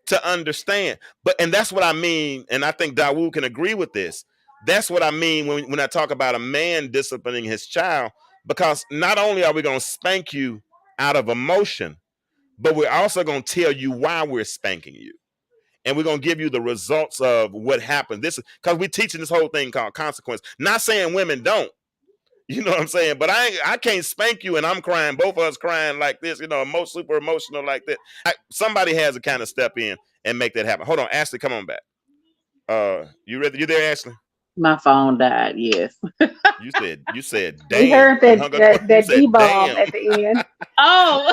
to understand. And that's what I mean. And I think Dawood can agree with this. That's what I mean when I talk about a man disciplining his child, because not only are we going to spank you out of emotion, but we're also going to tell you why we're spanking you. And we're going to give you the results of what happened. This is because we're teaching this whole thing called consequence. Not saying women don't, you know what I'm saying? But I can't spank you and I'm crying. Both of us crying like this, super emotional like that. Somebody has to kind of step in and make that happen. Hold on, Ashley, come on back. You ready? You there, Ashley? My phone died. Yes. You said damn. We heard that said, D-bomb damn. at the end. Oh.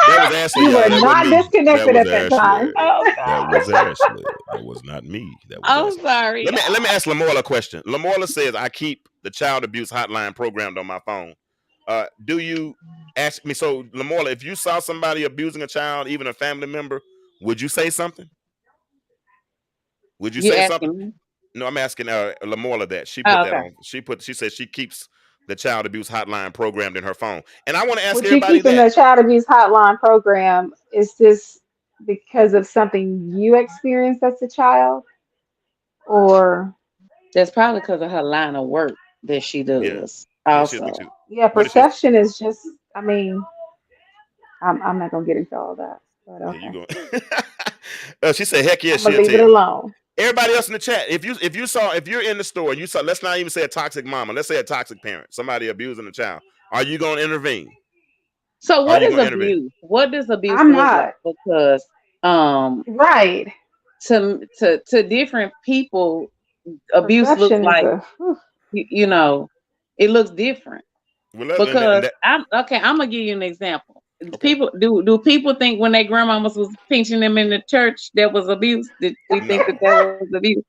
That was Ashley. You were not disconnected at that time. Oh, that was Ashley. That was not me. That was I'm Ashley. sorry. Let me ask Lamorla a question. Lamorla says I keep the child abuse hotline programmed on my phone. Do you ask me? So Lamorla, if you saw somebody abusing a child, even a family member, would you say something? Would you say something? Me? No, I'm asking Lamorla that. She put that on. She said she keeps the child abuse hotline programmed in her phone. And I want to ask everybody you keeping the child abuse hotline program, is this because of something you experienced as a child? Or that's probably because of her line of work that she does. Yeah. Also. Yeah, perception is just, I mean, I'm not gonna get into all that. But okay. She said, "Heck yeah, I'm gonna leave it alone." Everybody else in the chat, if you're in the store and you saw, let's not even say a toxic mama, let's say a toxic parent, somebody abusing a child, are you gonna intervene? So what is abuse? What does abuse look like? Because right. To different people, abuse looks like it looks different. Because I'm gonna give you an example. Okay. People do people think when their grandmamas was pinching them in the church that was abuse? Did we think that was abuse?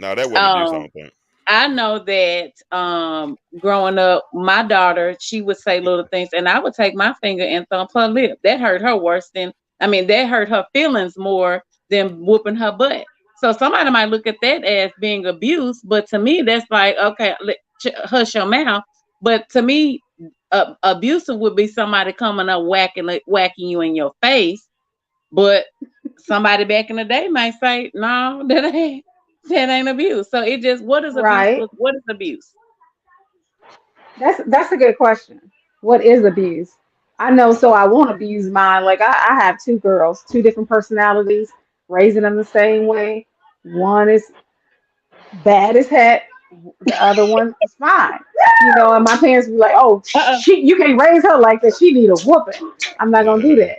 No, that wasn't abuse, I don't think. I know that growing up, my daughter, she would say little things, and I would take my finger and thump her lip. That hurt her worse that hurt her feelings more than whooping her butt. So somebody might look at that as being abuse, but to me, that's like, okay, hush your mouth. But to me, abusive would be somebody coming up whacking you in your face. But somebody back in the day might say, no, that ain't abuse. So it just, what is abuse? What is abuse? That's a good question. What is abuse? I know, so I won't abuse mine. Like I have two girls, two different personalities, raising them the same way. One is bad as heck. The other one is fine. And my parents be like, "Oh, you can't raise her like that. She need a whooping." I'm not gonna do that.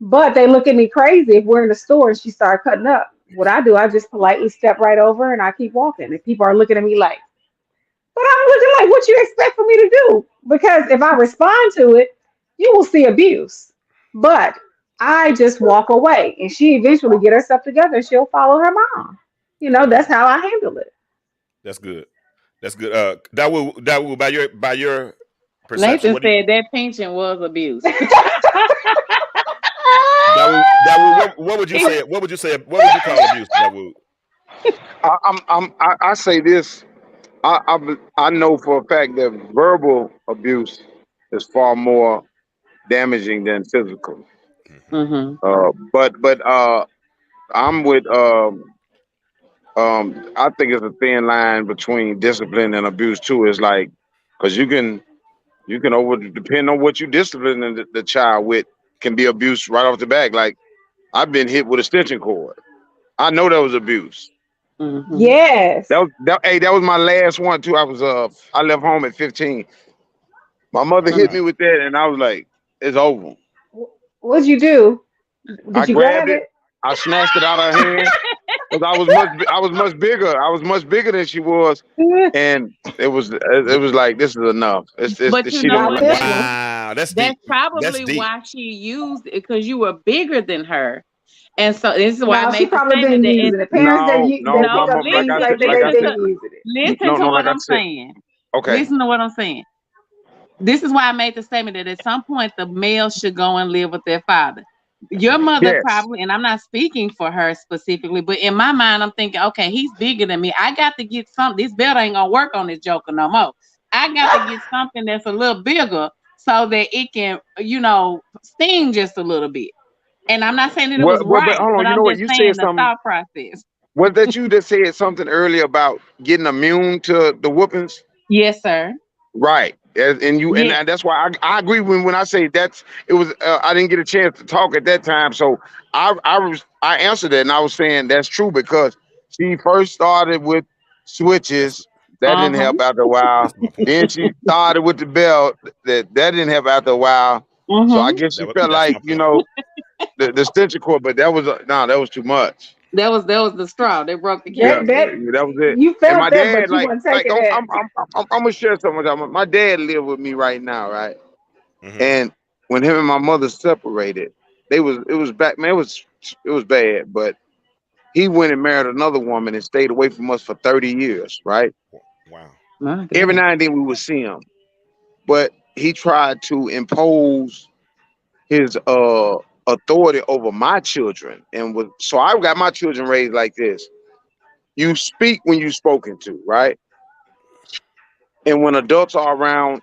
But they look at me crazy if we're in the store and she started cutting up. What I do, I just politely step right over and I keep walking. And people are looking at me like, but I'm looking like, what you expect for me to do? Because if I respond to it, you will see abuse. But I just walk away and she eventually get herself together and she'll follow her mom. That's how I handle it. That's good. Dawu, by your perception, Nathan said that pinching was abuse. Dawu, what would you say? What would you call abuse, Dawu? I say this. I know for a fact that verbal abuse is far more damaging than physical. Mm-hmm. But I'm with I think it's a thin line between discipline and abuse too. It's like, because you can depend on what you discipline the child with, can be abuse right off the back. Like, I've been hit with a stitching cord. I know that was abuse. Mm-hmm. Yes. That was my last one too. I left home at 15. My mother hit me with that, and I was like, "It's over." What'd you do? I grabbed it. I snatched it out of her hand because I was much bigger. I was much bigger than she was, and it was like, this is enough. But you know what? Wow, that's probably why she used it, because you were bigger than her. And so this is why I made she probably didn't use it. The parents listen to what I'm saying. Okay. Listen to what I'm saying. This is why I made the statement that at some point the male should go and live with their father. Your mother probably, and I'm not speaking for her specifically, but in my mind, I'm thinking, okay, he's bigger than me. I got to get something. This belt ain't gonna work on this joker no more. I got to get something that's a little bigger so that it can, sting just a little bit. And I'm not saying that it was right, but I'm just saying the thought process. Was that you that said something earlier about getting immune to the whoopings? Yes, sir. Right. Yeah. And that's why I agree when I say it was I didn't get a chance to talk at that time, so I answered that and I was saying that's true because she first started with That's switches that didn't Uh-huh. help after a while. that's my point. Then she started with the belt that didn't help after a while. So I Mm-hmm. guess she felt That's like my point. the extension cord, but that was no, that was too much. That was the straw. They broke the Yeah, That camel's back. that that was it. you And my felt that, dad, but you weren't like taking that. I'm gonna share something with you. My dad live with me right now, right? Hmm. And when him and my mother separated, it was back, man, it was bad. But he went and married another woman and stayed away from us for 30 years, right? Wow. My Every God. now and then we would see him, but he tried to impose his authority over my children, and was so I got my children raised like this. You speak when you're spoken to, right? And when adults are around,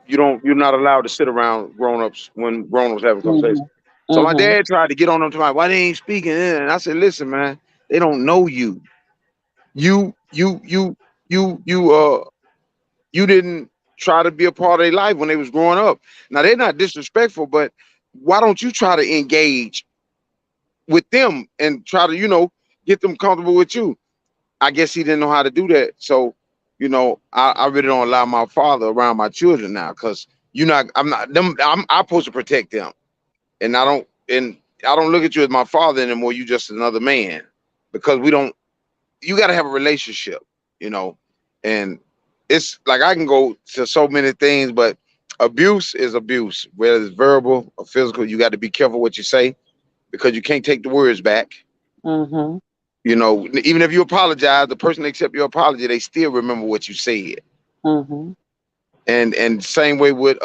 you're not allowed to sit around grown-ups when grown-ups have a conversation. Mm-hmm. So my Mm-hmm. dad tried to get on them to my why they ain't speaking. And I said, listen, man, they don't know you. You you you you you didn't try to be a part of their life when they was growing up. Now they're not disrespectful, but why don't you try to engage with them and try to, get them comfortable with you? I guess he didn't know how to do that. So, I really don't allow my father around my children now because I'm not them. I'm supposed to protect them, and I don't look at you as my father anymore. You just another man because we don't. You got to have a relationship, you know, and it's like I can go to so many things, but abuse is abuse, whether it's verbal or physical. You got to be careful what you say because you can't take the words back. Mm-hmm. Even if you apologize, the person that accept your apology, they still remember what you said. Mm-hmm. And same way with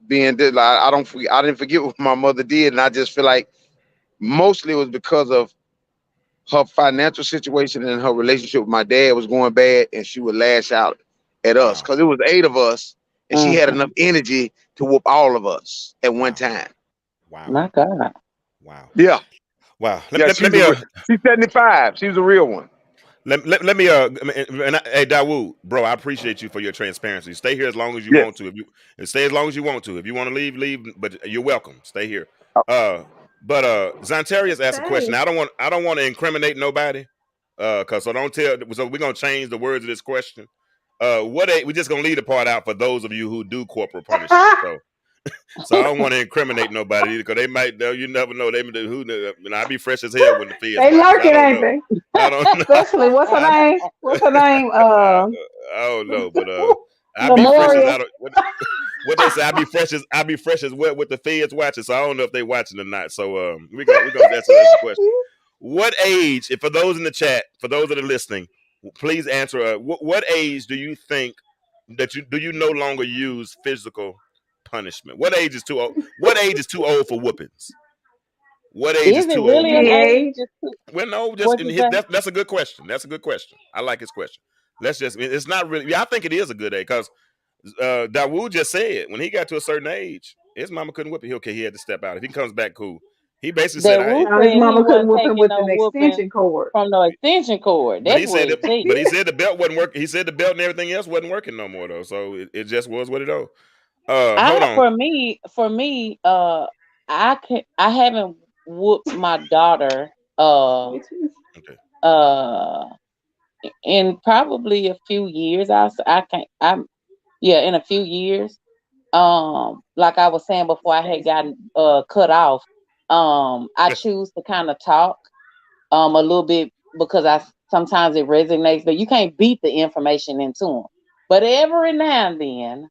being did. Like, I didn't forget what my mother did, and I just feel like mostly it was because of her financial situation and her relationship with my dad was going bad, and she would lash out at us Wow. because it was 8 of us, and she had Mm-hmm. enough energy to whoop all of us at one Wow. time. Wow. My God. Wow. Yeah, Wow. yeah, she's 75. She's a real one. Let me hey Dawood, bro, I appreciate you for your transparency. Stay here as long as you Yes. want to. If you and stay as long as you want to. If you want to leave, leave. But you're welcome. Stay here. But Zontarius asked a question. Stay. I don't want to incriminate nobody. Cause so don't tell. So we're gonna change the words of this question. We just gonna leave the part out for those of you who do corporal punishment. So I don't want to incriminate nobody either, because they might know. You never know. They who I be fresh as hell when the feds They watches. I lurking, don't ain't know. they? I don't know. Especially what's her I, name? What's her name? I don't know, but I be fresh as Memoria. I don't. What they say? I be fresh as what with the feds watching. So I don't know if they watching or not. So we're gonna answer the question. What age? If for those in the chat, for those that are listening, please answer. What age do you think that you no longer use physical punishment? What age is too old? What age is too old for whoopings? What age is Is it too old really for an Any whoopings? age? age. Well, no, just What in you his, say? that's a good question. That's a good question. I like his question. Let's just. It's not really. Yeah, I think it is a good age because Dawood just said when he got to a certain age, his mama couldn't whip him. Okay, he had to step out. If he comes back, cool. He basically said, That "I." Wu No, his said he mama couldn't wasn't whip him taking with no an whooping extension cord. from no extension cord. But That's he what said he it. said. But he said the belt wasn't working. He said the belt and everything else wasn't working no more though. So it just was what it is. Hold I on. for me, I haven't whooped my daughter Bitches. Okay. uh in probably a few years. I can't I'm yeah, in a few years. Like I was saying before I had gotten cut off. I choose to kind of talk a little bit because I sometimes it resonates, but you can't beat the information into them. But every now and then,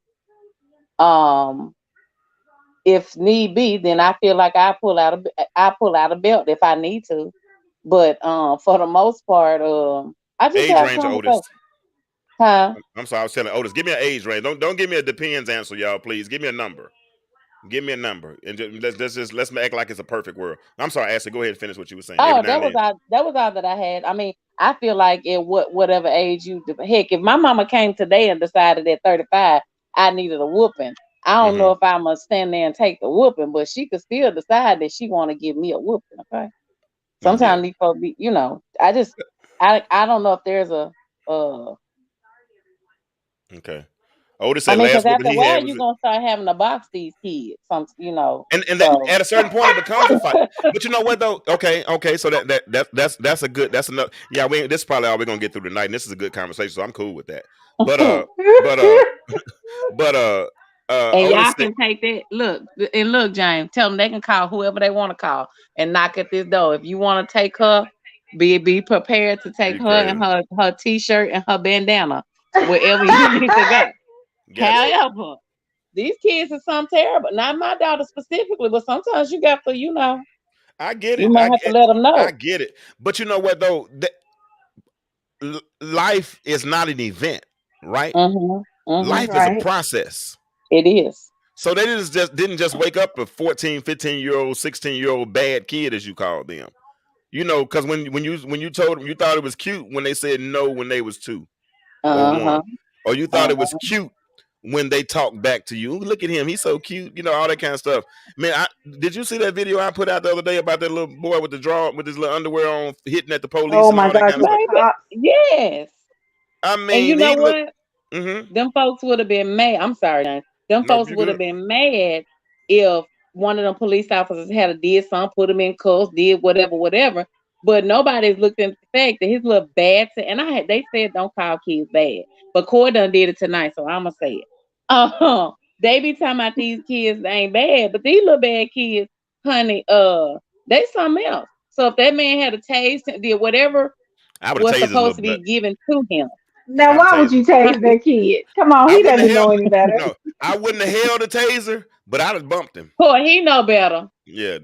um, if need be, then I feel like I pull out a belt if I need to. But for the most part, I just Age have range, conversation. Otis. Huh? I'm sorry, I was telling Otis. Give me an age range. Don't give me a depends answer, y'all. Please give me a number. Give me a number, and let's act like it's a perfect world. I'm sorry, Ashley. Go ahead and finish what you were saying. Every Oh, now and then. that was all that I had. I mean, I feel like at whatever age heck, if my mama came today and decided at 35 I needed a whooping, I don't Mm-hmm. know if I must stand there and take the whooping, but she could still decide that she want to give me a whooping. Okay. Yeah. Sometimes these folks be, I don't know if there's a uh Okay. Otis I said mean, last because whooping after a he had while, was you're gonna start having to box these kids. and that, So at a certain point it becomes a fight. But you know what though? Okay. So that's a good. That's enough. Yeah, this is probably all we're gonna get through tonight. And this is a good conversation, so I'm cool with that. But but but and Otis y'all said, can take that. Look, James. Tell them they can call whoever they want to call and knock at this door. If you want to take her, be prepared to take "You her and crazy? her t-shirt and her bandana wherever you need to go. Got you. However, these kids are some terrible. Not my daughter specifically, but sometimes you got to, I get you it. might have to let them I know. get it. But you know what though? Life is not an event, right? Mm-hmm. Mm-hmm. Life is a Right. process. It is. So they didn't just wake up a 14, 15-year-old, 16-year-old bad kid, as you call them. You know, because when you told them you thought it was cute when they said no when they was 2 or 1, Uh-huh. or you thought it was Uh-huh. cute when they talked back to you. Look at him, he's so cute. You know, all that kind of stuff. Man, did you see that video I put out the other day about that little boy with with his little underwear on, hitting at the police Oh and my all that gosh, kind of with the stuff? Baby, cops. yes. I And you mean, know he looked. what? Mm-hmm. Them folks would have been mad. I'm sorry, James. Them Nope, folks you would have good. been mad if one of them police officers had did something, put him in cuffs, did whatever. But nobody's looked at the fact that his little bad. They said don't call kids bad, but Corey done did it tonight, so I'ma say it. They be talking about these kids they ain't bad, but these little bad kids, honey, they something else. So if that man had a taste and did whatever I would have was tased his little supposed to be butt. given to him, Now, I'd have why would tased you him. tase that kid? Come on, I he wouldn't doesn't have know any better. no, I wouldn't have held a taser, but I'd have bumped him. Corey, he know better. Yeah,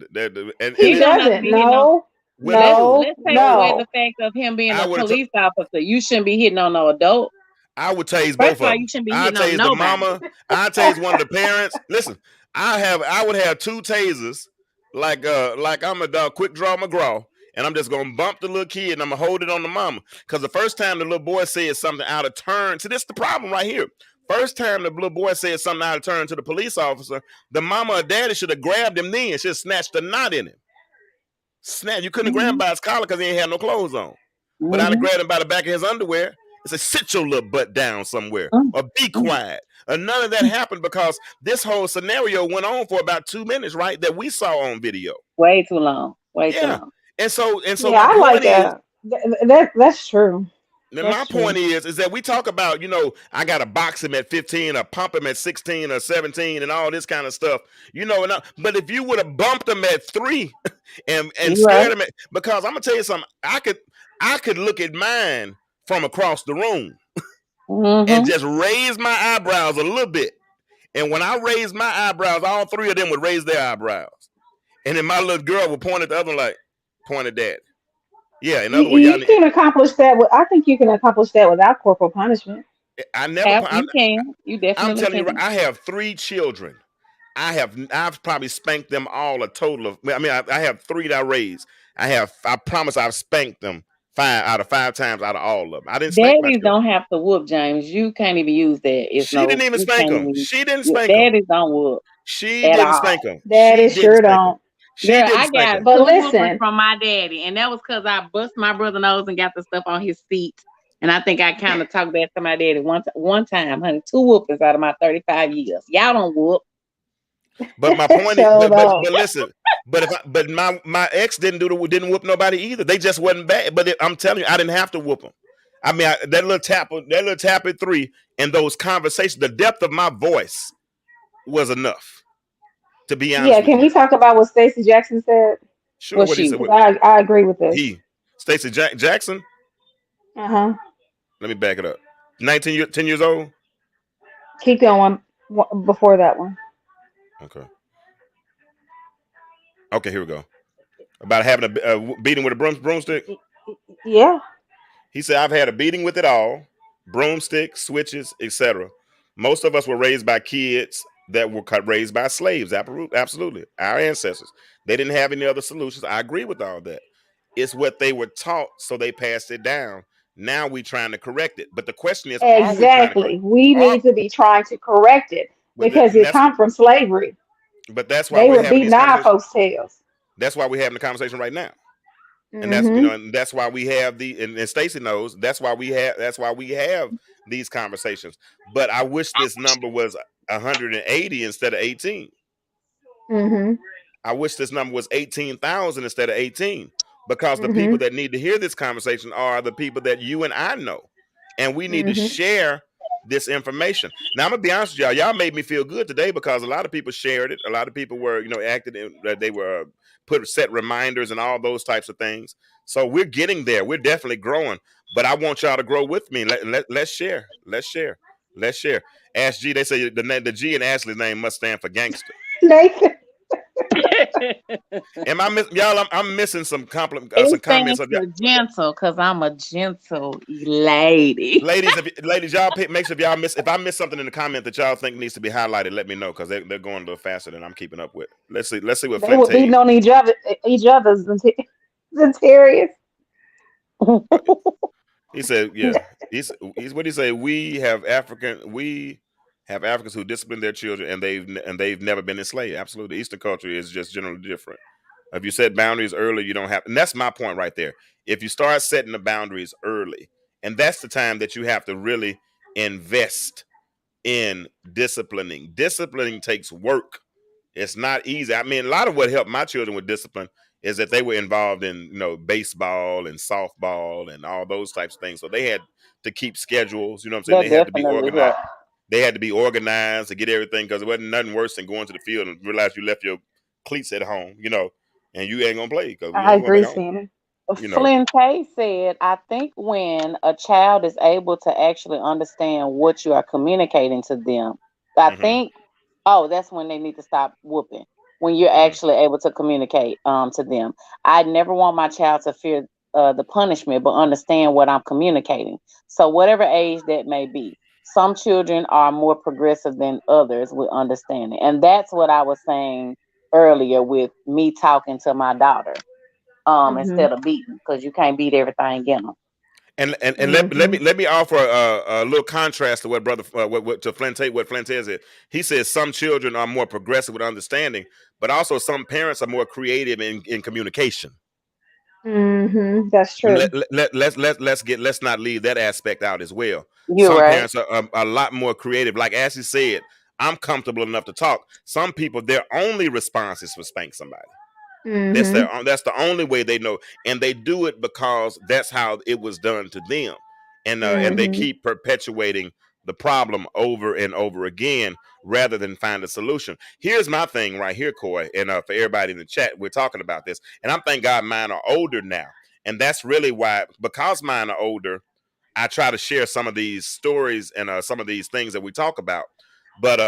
and He He it, don't have to doesn't. be hitting on. No, well, no, Let's take away no, the no. fact of him being I a would have. police officer. You shouldn't be hitting on no adult. I would tase First both of all, of you them. shouldn't be I hitting on tase the nobody. mama. I tase one of the parents. Listen, I would have 2 tasers, like I'm a dog, quick draw McGraw, and I'm just gonna bump the little kid and I'm gonna hold it on the mama. Because the first time the little boy said something out of turn, see, this is the problem right here. First time the little boy said something out of turn to the police officer, the mama or daddy should have grabbed him then, should have snatched a knot in him. You couldn't have grabbed him Mm-hmm. by his collar because he ain't had no clothes on. But I'd have Mm-hmm. grabbed him by the back of his underwear and said, sit your little butt down somewhere or be Mm-hmm. quiet. And none of that happened because this whole scenario went on for about 2 minutes, right? That we saw on video. Way too long. Way too Yeah. long. And so Yeah, my I like point is, that. That's true. my That's point true. is that we talk about, I got to box him at 15 or pump him at 16 or 17 and all this kind of stuff, but if you would have bumped him at 3 and You right. scared him, because I'm going to tell you something, I could look at mine from across the room and Mm-hmm. just raise my eyebrows a little bit. And when I raised my eyebrows, all 3 of them would raise their eyebrows. And then my little girl would point at the other one like, point at that. Yeah, in other words, y'all You need, can accomplish that with. I think you can accomplish that without corporal punishment. I never, You can. You I'm definitely telling you, can. I have 3 children. I've probably spanked them all a total of. I mean, I have 3 that I raised. I promise I've spanked them 5 out of 5 times out of all of them. I didn't spank my Daddies children. don't have to whoop, James. You can't even use that. She didn't even You spank can't them. even. She didn't spank them. Daddies don't whoop She at didn't spank all. them. Daddy sure don't. She Girl, didn't I spank got them. But 2 whoopers listen, from my daddy, and that was because I bust my brother nose and got the stuff on his feet. And I think I kind of talked back to my daddy one time, honey. 2 whoopers out of my 35 years. Y'all don't whoop. But my point is, so but don't. listen, but my ex didn't whoop nobody either. They just wasn't bad. But I'm telling you, I didn't have to whoop them. I mean, that little tap at 3, and those conversations, the depth of my voice was enough. To be honest Yeah, with can you, we talk about what Stacey Jackson said? sure. What What he she? said, Because I agree with this. he Stacey Jackson. Uh huh. Let me back it up. 10 years old. Keep going before that one. Okay. Okay, here we go. About having a beating with a broomstick. Yeah. He said, I've had a beating with it all, broomsticks, switches, etc. Most of us were raised by kids that were raised by slaves. Absolutely. Our ancestors. They didn't have any other solutions. I agree with all that. It's what they were taught, so they passed it down. Now we're trying to correct it. But the question is, are we trying to correct Exactly. We it? need to be trying to correct it because And it come from slavery. that's why They we're were having beating these our conversations. folks' tails. That's why we're having the conversation right now. And that's, Mhm. and that's why we have and Stacy knows that's why we have these conversations. But I wish this number was 180 instead of 18. Mhm. I wish this number was 18,000 instead of 18, because the people Mhm. that need to hear this conversation are the people that you and I know. And we need to Mhm. share this information. Now, I'm going to be honest with y'all. Y'all made me feel good today because a lot of people shared it. A lot of people were, acted in, they were put set reminders and all those types of things. So we're getting there. We're definitely growing. But I want y'all to grow with me. Let's share. Let's share. Let's share. Ask G, they say the G in Ashley's name must stand for gangster. Nathan. Am I y'all? I'm missing some some It comments stands of y'all. for gentle because I'm a gentle lady. Ladies, y'all make sure if y'all if I miss something in the comment that y'all think needs to be highlighted, let me know, because they're going a little faster than I'm keeping up with. Let's see what They Flint were tell you. beating on each other's Zentarius. He said, yeah. He's what he say. We have Africans who discipline their children, and they've never been enslaved. Absolutely, Eastern culture is just generally different. If you set boundaries early, you don't have, and that's my point right there. If you start setting the boundaries early, and that's the time that you have to really invest in disciplining. Disciplining takes work. It's not easy. I mean, a lot of what helped my children with discipline is that they were involved in, baseball and softball and all those types of things. So they had to keep schedules. You know what I'm saying? That They had to be definitely organized. helps. They had to be organized to get everything, because it wasn't nothing worse than going to the field and realize you left your cleats at home, and you ain't gonna play because you I ain't going back agree, home. Shannon. You know. Flinte said, I think when a child is able to actually understand what you are communicating to them, I Hmm. think, oh, that's when they need to stop whooping. When you're Hmm. actually able to communicate to them. I never want my child to fear the punishment, but understand what I'm communicating. So, whatever age that may be, some children are more progressive than others with understanding. And that's what I was saying earlier with me talking to my daughter Mhm. instead of beating, because you can't beat everything in them. And Mhm. let me offer a little contrast to what brother to Flinte, what Flinte said. He says some children are more progressive with understanding, but also some parents are more creative in communication. Mhm. That's And true. let's not leave that aspect out as well. You're Some right. parents are a lot more creative. Like Ashley said, I'm comfortable enough to talk. Some people, their only response is to spank somebody. Mhm. That's the only way they know, and they do it because that's how it was done to them, and they Mhm. keep perpetuating the problem over and over again rather than find a solution. Here's my thing right here, Coy, and for everybody in the chat, we're talking about this, and I'm thank God mine are older now, and that's really why, because mine are older, I try to share some of these stories and some of these things that we talk about, but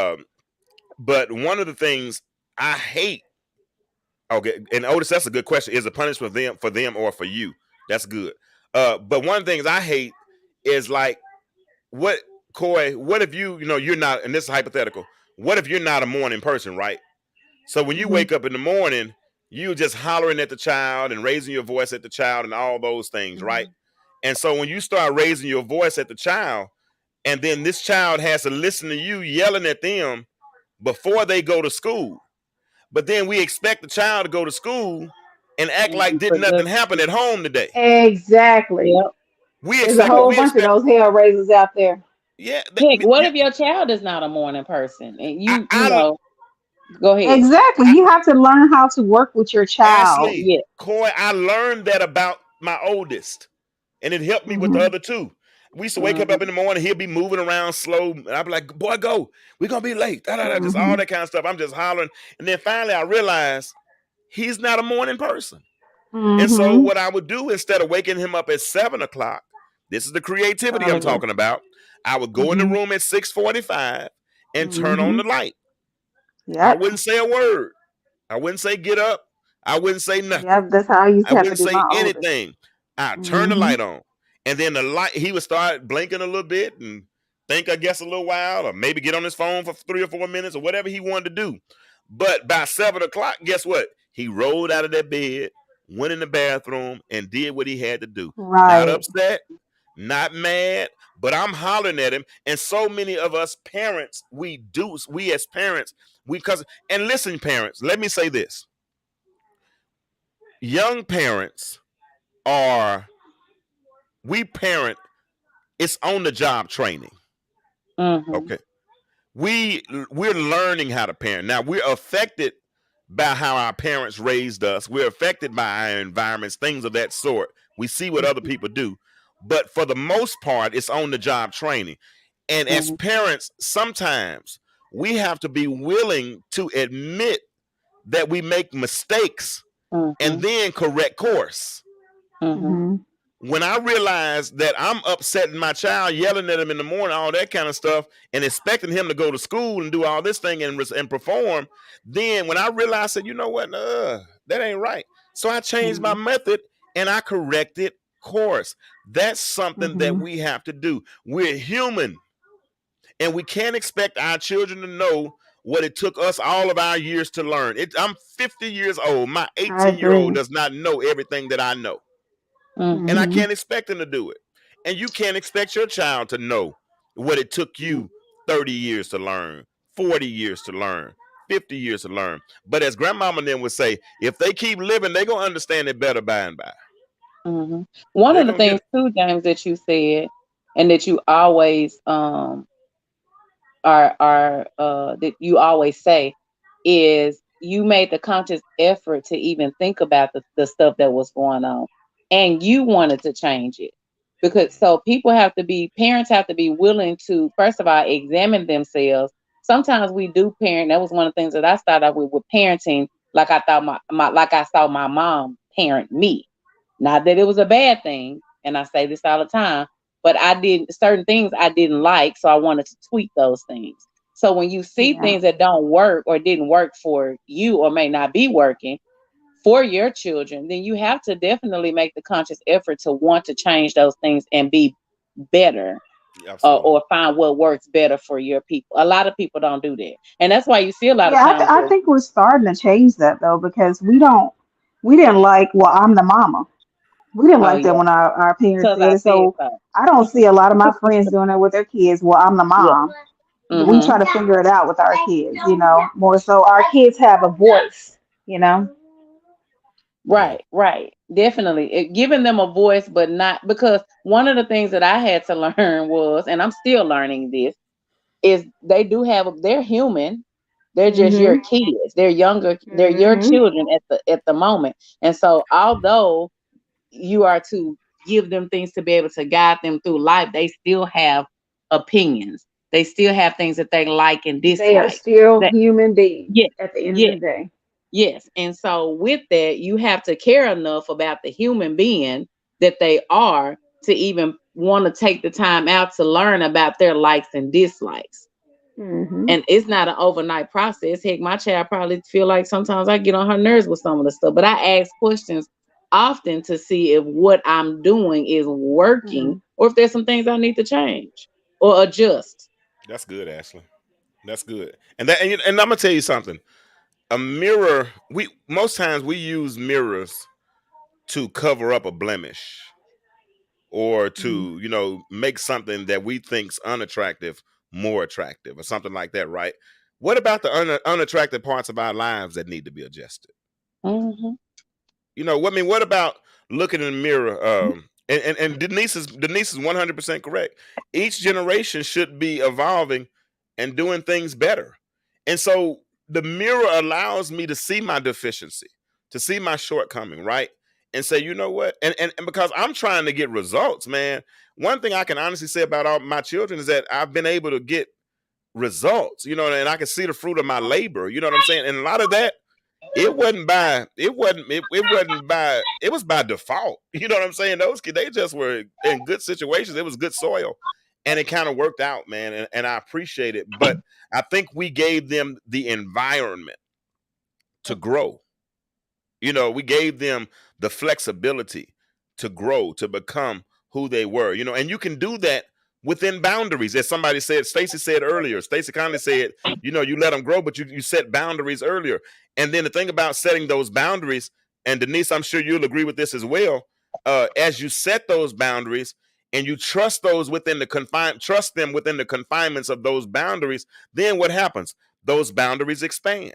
one of the things I hate. Okay, and Otis, that's a good question. Is the punishment for them or for you? That's good. But one of the things I hate is like, what, Coy, what if you're not, and this is hypothetical. What if you're not a morning person, right? So when you Mhm. wake up in the morning, you just hollering at the child and raising your voice at the child and all those things, right? Mhm. And so when you start raising your voice at the child, and then this child has to listen to you yelling at them before they go to school, but then we expect the child to go to school and act And like be did nothing happen productive. at home today. Exactly. Yep. We There's a expect whole we bunch of expect those hell raisers out there. yeah. Heck, what if your child is not a morning person and I, you I know, go ahead. Exactly. I You have to learn how to work with your child. Ashley, Yeah. Coy, I learned that about my oldest, and it helped me with the Mhm. other two. We used to wake him up in Mm-hmm. the morning. He'll be moving around slow, and I'd be like, "Boy, go! We're gonna be late." Da, da, da, just all Mhm. that kind of stuff. I'm just hollering, and then finally I realized he's not a morning person. And so Mhm. what I would do, instead of waking him up at 7 o'clock, this is the creativity I'm Earlier. talking about. I would go in the Mhm. room at 6:45 and turn on Mhm. the light. I Yep. wouldn't say a word. I wouldn't say get up. I wouldn't say nothing. Yep. That's how I used I to have to wouldn't do say my oldest. anything. I turn the Mhm. light on, and then the light, he would start blinking a little bit and think, I guess, a little while, or maybe get on his phone for 3 or 4 minutes or whatever he wanted to do. But by 7 o'clock, guess what? He rolled out of that bed, went in the bathroom, and did what he had to do. Not Right. upset, not mad, but I'm hollering at him. And so many of us parents, we as parents, because, and listen, parents, let me say this: young parents are we parent. It's on the job training. Mm-hmm. Okay, we're learning how to parent. Now we're affected by how our parents raised us. We're affected by our environments, things of that sort. We see what other people do, but for the most part, it's on the job training. And as Mm-hmm. parents, sometimes we have to be willing to admit that we make mistakes and Mm-hmm. then correct course. Mm-hmm. Mm-hmm. When I realize that I'm upsetting my child, yelling at him in the morning, all that kind of stuff, and expecting him to go to school and do all this thing and perform, then when I realized that, you know what, that ain't right. So I changed my method and I corrected course. That's something that Mm-hmm. we have to do. We're human, and we can't expect our children to know what it took us all of our years to learn. I'm 50 years old. My I 18-year-old agree. does not know everything that I know. Mm-hmm. And I Mm-hmm. can't expect them to do it. And you can't expect your child to know what it took you 30 years to learn, 40 years to learn, 50 years to learn. But as grandmama then would say, if they keep living, they're going to understand it better by and by. Mm-hmm. One They're of the going to get things it. too, James, that you said, and that you always that you always say, is you made the conscious effort to even think about the stuff that was going on, and you wanted to change it. Because so parents have to be willing to, first of all, examine themselves. Sometimes we do parent. That was one of the things that I started out with parenting, like I thought like I saw my mom parent me. Not that it was a bad thing, and I say this all the time, but I did certain things I didn't like, so I wanted to tweak those things. So when you see Yeah. things that don't work or didn't work for you or may not be working for your children, then you have to definitely make the conscious effort to want to change those things and be better, Absolutely. or find what works better for your people. A lot of people don't do that, and that's why you see a lot of Yeah, times I where, think we're starting to change that though, because we didn't like, well, I'm the mama. We didn't oh like that yeah, when our parents because said I it. said So so. I don't see a lot of my friends doing that with their kids. Well, I'm the Yeah. mom. We Mm-hmm. try to figure it out with our kids, more so our kids have a voice, you know. Yeah. Right, right. Definitely. Giving them a voice, but not, because one of the things that I had to learn was, and I'm still learning this, is they're human. They're just your Mhm. kids. They're your Mhm. children at the moment. And so although you are to give them things to be able to guide them through life, they still have opinions. They still have things that they like and They are dislike. still That human beings yes, at the end of yes. the day. Yes. And so with that, you have to care enough about the human being that they are to even want to take the time out to learn about their likes and dislikes. Mhm. And it's not an overnight process. Heck, my child probably feel like sometimes I get on her nerves with some of the stuff, but I ask questions often to see if what I'm doing is working Mhm. or if there's some things I need to change or adjust. That's good, Ashley. That's good. And I'm going to tell you something. A mirror, we most times we use mirrors to cover up a blemish or Mhm. to make something that we think's unattractive more attractive or something like that, right? What about the unattractive parts of our lives that need to be adjusted? Mm-hmm. What about looking in the mirror? And Denise is 100% correct. Each generation should be evolving and doing things better. And so the mirror allows me to see my deficiency, to see my shortcoming, right? And say, you know what? And because I'm trying to get results, man. One thing I can honestly say about all my children is that I've been able to get results, and I can see the fruit of my labor. You know what I'm saying? And a lot of that, it was by default. You know what I'm saying? Those kids, they just were in good situations. It was good soil. And it kind of worked out, man. And I appreciate it. But I think we gave them the environment to grow. We gave them the flexibility to grow, to become who they were, and you can do that within boundaries. As somebody said, Stacy said earlier, Stacy kindly said, you let them grow, but you set boundaries earlier. And then the thing about setting those boundaries, and Denise, I'm sure you'll agree with this as well, as you set those boundaries and you trust trust them within the confinements of those boundaries, then what happens? Those boundaries expand.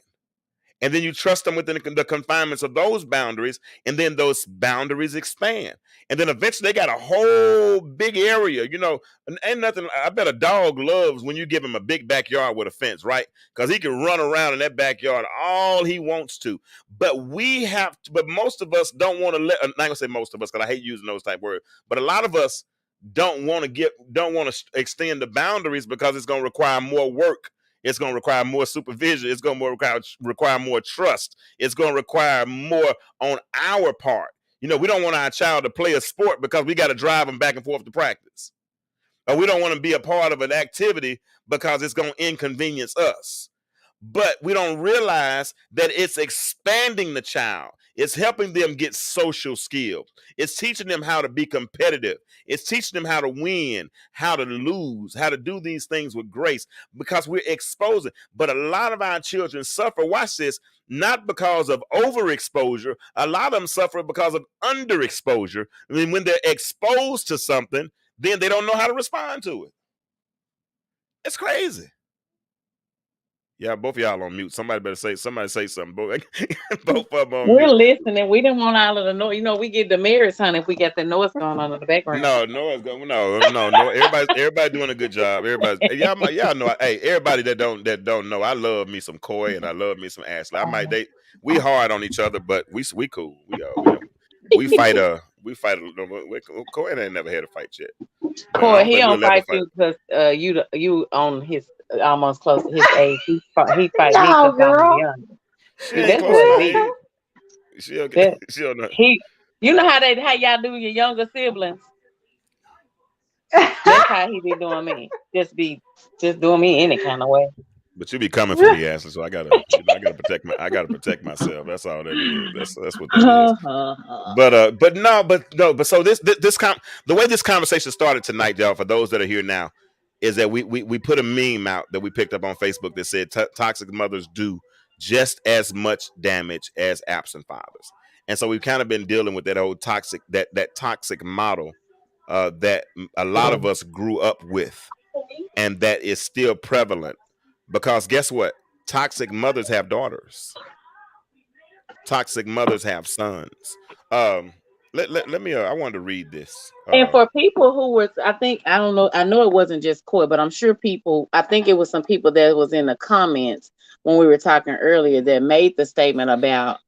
and then you trust them within the confinements of those boundaries, and then those boundaries expand, and then eventually they got a whole big area. Ain't nothing. I bet a dog loves when you give him a big backyard with a fence, right? Because he can run around in that backyard all he wants to. But most of us don't want to let. I'm not gonna say most of us because I hate using those type words, but a lot of us don't want to extend the boundaries because it's going to require more work. It's going to require more supervision. It's going to require more trust. It's going to require more on our part. We don't want our child to play a sport because we got to drive them back and forth to practice. Or we don't want to be a part of an activity because it's going to inconvenience us. But we don't realize that it's expanding the child. It's helping them get social skills. It's teaching them how to be competitive. It's teaching them how to win, how to lose, how to do these things with grace, because we're exposing. But a lot of our children suffer, watch this, not because of overexposure. A lot of them suffer because of underexposure. I mean, when they're exposed to something, then they don't know how to respond to it. It's crazy. Yeah, both of y'all on mute. Somebody say something. Both of them on We're mute. listening. We didn't want all of the noise. We get demerits, honey, if we got the noise going on in the background. No. Everybody doing a good job. Y'all know. Hey, everybody that don't know, I love me some Coy and I love me some Ashley. We hard on each other, but we cool. We fight. Coy ain't never had a fight yet. Coy, he don't fight you because you on his almost close to his age. He fight me because I'm young. See, that's what it is. She don't know. You know how y'all do your younger siblings. That's how he be doing me. Just doing me any kind of way. But you be coming for me, Ashley. So I gotta protect myself. That's all that is. That's what that is. But so the way this conversation started tonight, y'all. For those that are here now, is that we put a meme out that we picked up on Facebook that said toxic mothers do just as much damage as absent fathers, and so we've kind of been dealing with that old toxic model that a lot of us grew up with, and that is still prevalent. Because guess what? Toxic mothers have daughters. Toxic mothers have sons. Let me. I wanted to read this. And for people who were, I don't know. I know it wasn't just Coy, but I'm sure people. I think it was some people that was in the comments when we were talking earlier that made the statement about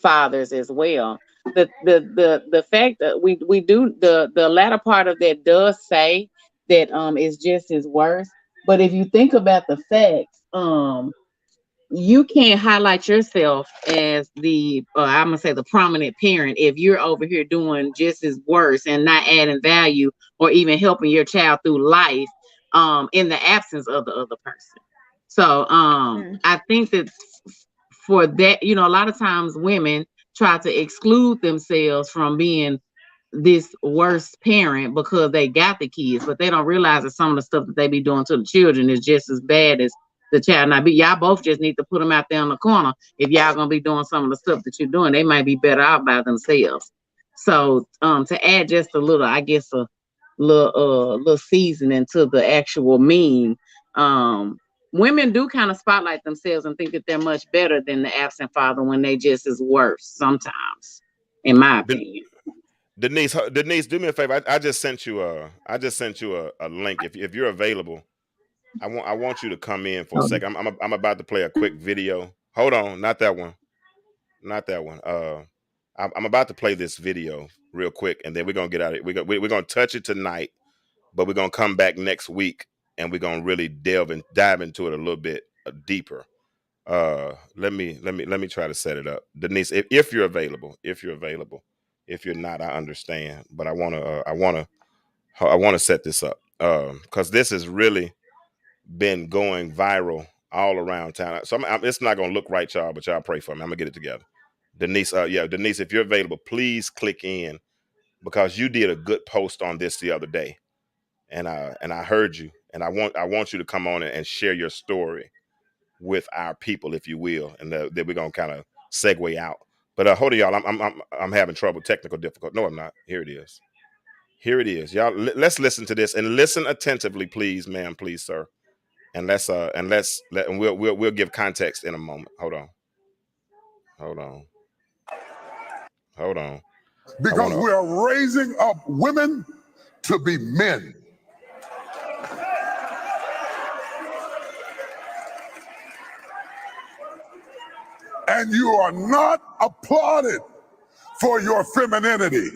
fathers as well. The fact that we do the latter part of that does say that is just as worse. But if you think about the facts, you can't highlight yourself as I'm gonna say the prominent parent if you're over here doing just as worse and not adding value or even helping your child through life in the absence of the other person. So I think that for that, a lot of times women try to exclude themselves from being this worst parent because they got the kids, but they don't realize that some of the stuff that they be doing to the children is just as bad as the child. Now, y'all both just need to put them out there in the corner. If y'all gonna be doing some of the stuff that you're doing, they might be better out by themselves. So, to add just a little, I guess a little seasoning to the actual meme, women do kind of spotlight themselves and think that they're much better than the absent father when they just as worse sometimes, in my opinion. Denise, do me a favor. I just sent you a link. If you're available, I want you to come in for a second. I'm about to play a quick video. Hold on, not that one. I'm about to play this video real quick, and then we're gonna get out of it. We're gonna touch it tonight, but we're gonna come back next week, and we're gonna really dive into it a little bit deeper. Let me try to set it up, Denise. If you're available. If you're not, I understand, but I want to set this up because this has really been going viral all around town. So it's not going to look right, y'all, but y'all pray for me. I'm gonna get it together. Denise, Denise, if you're available, please click in because you did a good post on this the other day, and I heard you, and I want you to come on and share your story with our people, if you will, and then we're gonna kind of segue out. But hold on, y'all. I'm having trouble, technical difficulty. No, I'm not. Here it is, y'all. Let's listen to this and listen attentively, please, ma'am, please, sir. And we'll give context in a moment. Hold on. Hold on. Hold on. Because we are raising up women to be men. And you are not applauded for your femininity.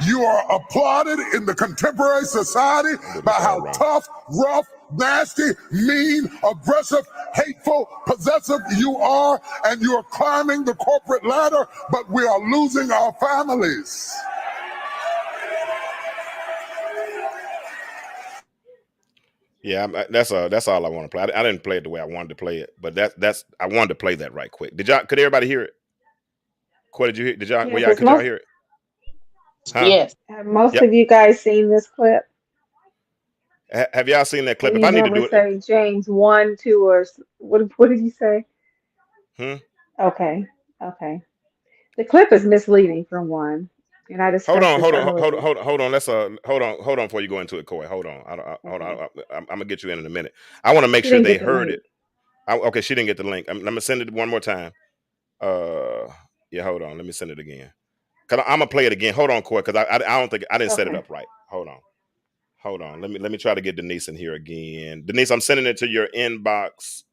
You are applauded in the contemporary society by how tough, rough, nasty, mean, aggressive, hateful, possessive you are, and you are climbing the corporate ladder, but we are losing our families. Yeah, that's all I want to play. I didn't play it the way I wanted to play it, but that's I wanted to play that right quick. Could everybody hear it? Could you Yes, could y'all hear it? Huh? Yes. have most Yep. of you guys seen this clip? Have y'all seen that clip? That If you I need to normally do it, say James 1, 2, or what did you say? hmm? Okay, okay. The clip is misleading for one, and I Hold discussed on, this hold on, hold on, earlier. hold on. Let's hold on before you go into it, Coy. Hold on. Hold Okay. on. I'm gonna get you in a minute. I want to make She sure didn't they get the heard link. it. Okay, she didn't get the link. I'm gonna send it one more time. Yeah, hold on. Let me send it again. Cause I'm gonna play it again. Hold on, Coy, because I don't think I didn't set it Okay. up right. Hold on. Let me try to get Denise in here again. Denise, I'm sending it to your inbox.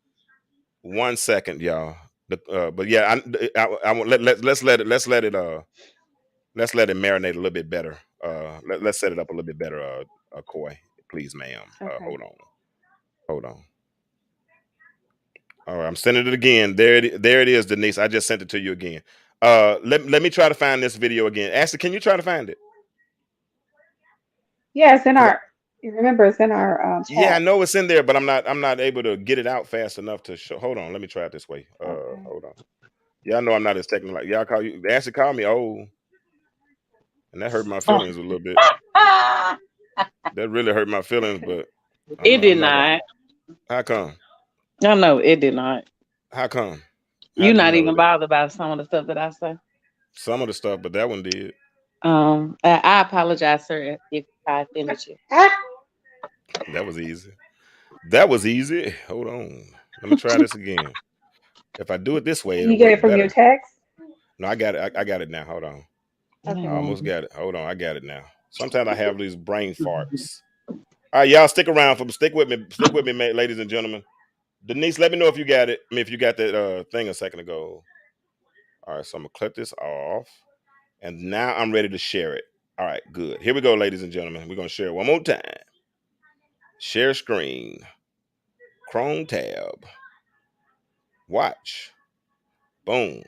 1 second, y'all. But yeah, I want let's let it marinate a little bit better. Let's set it up a little bit better. Coy, please, ma'am. Okay. Hold on. All right, I'm sending it again. There it is, Denise. I just sent it to you again. Let me try to find this video again. Ashley, can you try to find it? Yeah, it's in 'Cause our. You remember, it's in our yeah, I chat. know it's in there, but I'm not able to get it out fast enough to show. Hold on, let me try it this way. Okay. Hold on. Yeah, I know I'm not as technical. Like y'all call you. Ashley called me old, and that hurt my feelings a little bit. That really hurt my feelings, but It did I'm not. not. How come? No, no, it did not. How come? How You're do you not know even that? bothered about some of the stuff that I say. Some of the stuff, but that one did. I apologize, sir, if I offended you. That was easy. That was easy. Hold on. Let me try this again. If I do it this way, Did it'll you get it work from your better. text? No, I got it. I got it now. Hold on. I Okay. almost got it. Hold on. I got it now. Sometimes I have these brain farts. All right, y'all stick around for stick with me. Stick with me, ladies and gentlemen. Denise, let me know if you got it. I mean, if you got that thing a second ago. All right, so I'm gonna click this off. And now I'm ready to share it. All right, good. Here we go, ladies and gentlemen. We're gonna share it one more time. Share screen. Chrome tab. Watch. Boom.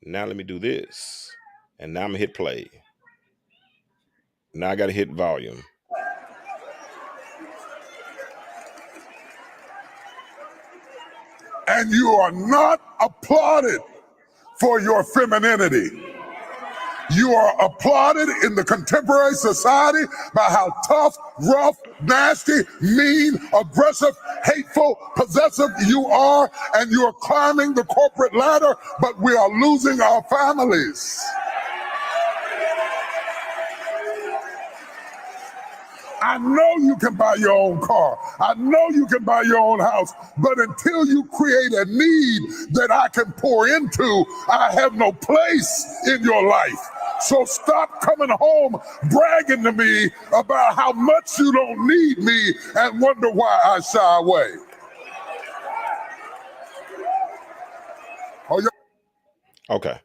Now let me do this. And now I'm gonna hit play. Now I gotta hit volume. And you are not applauded for your femininity. You are applauded in the contemporary society by how tough, rough, nasty, mean, aggressive, hateful, possessive you are, and you are climbing the corporate ladder, but we are losing our families. I know you can buy your own car. I know you can buy your own house. But until you create a need that I can pour into, I have no place in your life. So stop coming home bragging to me about how much you don't need me and wonder why I shy away. Okay.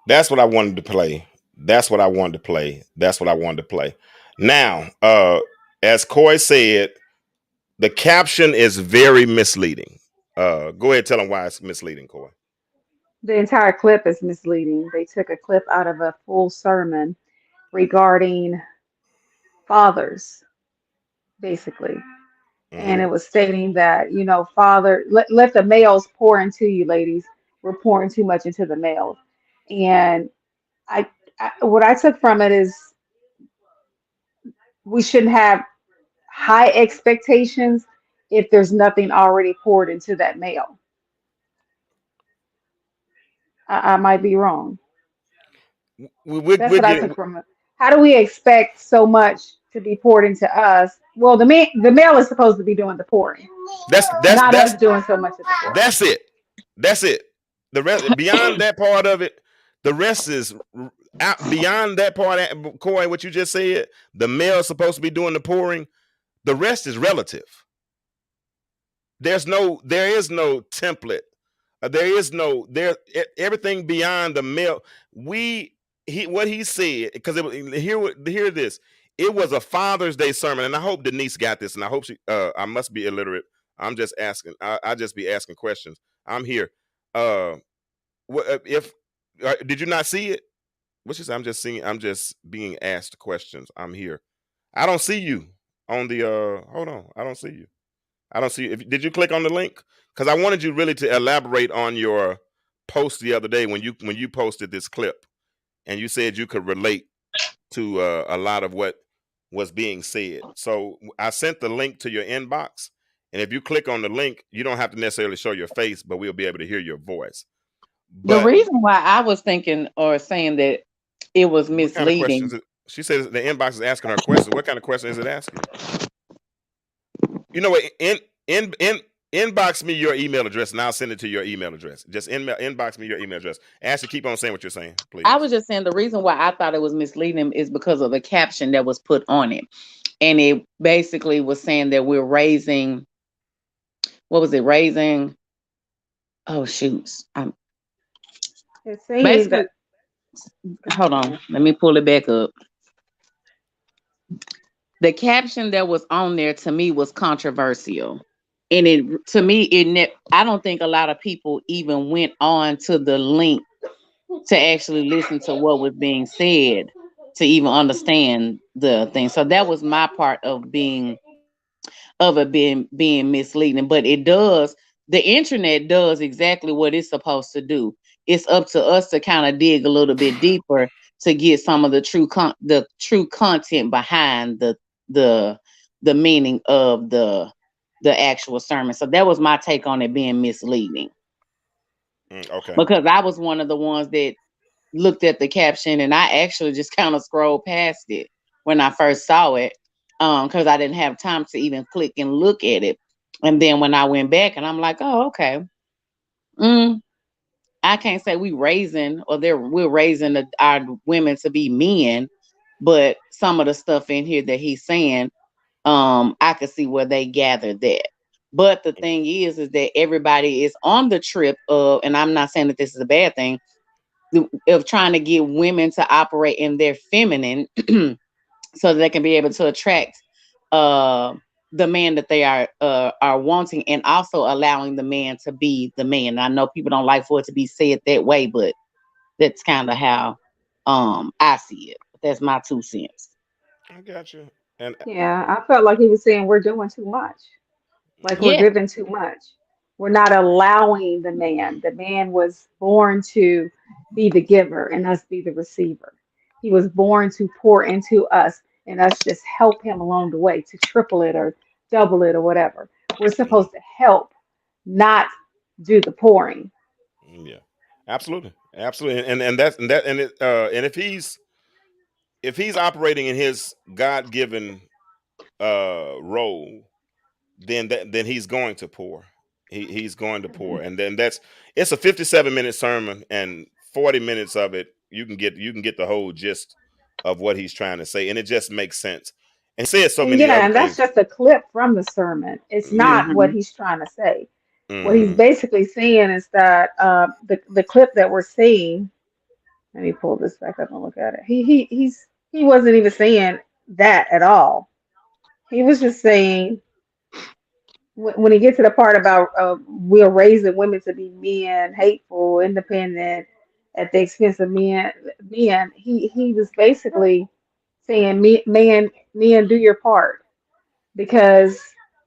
That's what I wanted to play. That's what I wanted to play. That's what I wanted to play. Now, as Coy said, the caption is very misleading. Go ahead, tell them why it's misleading, Coy. The entire clip is misleading. They took a clip out of a full sermon regarding fathers, basically. And Mm-hmm. it was stating that, father, let the males pour into you, ladies. We're pouring too much into the males. And what I took from it is we shouldn't have high expectations if there's nothing already poured into that male. I might be wrong. That's We're what I getting took from it. How do we expect so much to be poured into us? Well, the male is supposed to be doing the pouring, that's not us doing so much of the pouring. that's it. That's it. The rest, beyond that part of it, the rest is out beyond that part. Corey, what you just said, the male is supposed to be doing the pouring. The rest is relative. There is no template. Everything beyond the male. What he said, because hear this. It was a Father's Day sermon, and I hope Denise got this, and I hope she. I must be illiterate. I'm just asking. I just be asking questions. I'm here. If did you not see it? What you say? I'm just seeing. I'm just being asked questions. I'm here. I don't see you on the. Hold on. I don't see you. I don't see. Did you click on the link? Because I wanted you really to elaborate on your post the other day when you posted this clip, and you said you could relate to a lot of what was being said. So I sent the link to your inbox, and if you click on the link, you don't have to necessarily show your face, but we'll be able to hear your voice. The reason why I was thinking or saying that it was misleading. What kind of questions? She says the inbox is asking her questions. What kind of question is it asking? You know what? Inbox me your email address, and I'll send it to your email address. Just inbox me your email address. Ashley, keep on saying what you're saying, please. I was just saying the reason why I thought it was misleading is because of the caption that was put on it. And it basically was saying that we're raising, what was it, raising? Oh, shoots. It's saying that. Hold on. Let me pull it back up. The caption that was on there to me was controversial. And I don't think a lot of people even went on to the link to actually listen to what was being said to even understand the thing. So that was my part of it being misleading. But the internet does exactly what it's supposed to do. It's up to us to kind of dig a little bit deeper to get some of the true content behind the meaning of the actual sermon. So that was my take on it being misleading. Okay. Because I was one of the ones that looked at the caption, and I actually just kind of scrolled past it when I first saw it, because I didn't have time to even click and look at it. And then when I went back, and I'm like, oh, okay. I can't say we're raising our women to be men, but some of the stuff in here that he's saying, I could see where they gathered that. But the thing is that everybody is on the trip of, and I'm not saying that this is a bad thing, of trying to get women to operate in their feminine so that they can be able to attract the man that they are wanting, and also allowing the man to be the man. I know people don't like for it to be said that way, but that's kind of how I see it. That's my 2 cents. I got you. And Yeah, I felt like he was saying we're doing too much. Like we're giving too much. We're not allowing the man. The man was born to be the giver and us be the receiver. He was born to pour into us and us just help him along the way to triple it or double it or whatever. We're supposed to help, not do the pouring. Yeah, absolutely. And if he's operating in his God-given role, then he's going to pour. He's going to pour, and then it's a 57-minute sermon, and 40 minutes of it you can get the whole gist of what he's trying to say, and it just makes sense. And he says so many other And that's things. just a clip from the sermon. It's not what he's trying to say. What he's basically saying is that the clip that we're seeing. Let me pull this back up and look at it. He wasn't even saying that at all. He was just saying when he gets to the part about we're raising women to be men, hateful, independent, at the expense of men. He was basically saying, men, do your part, because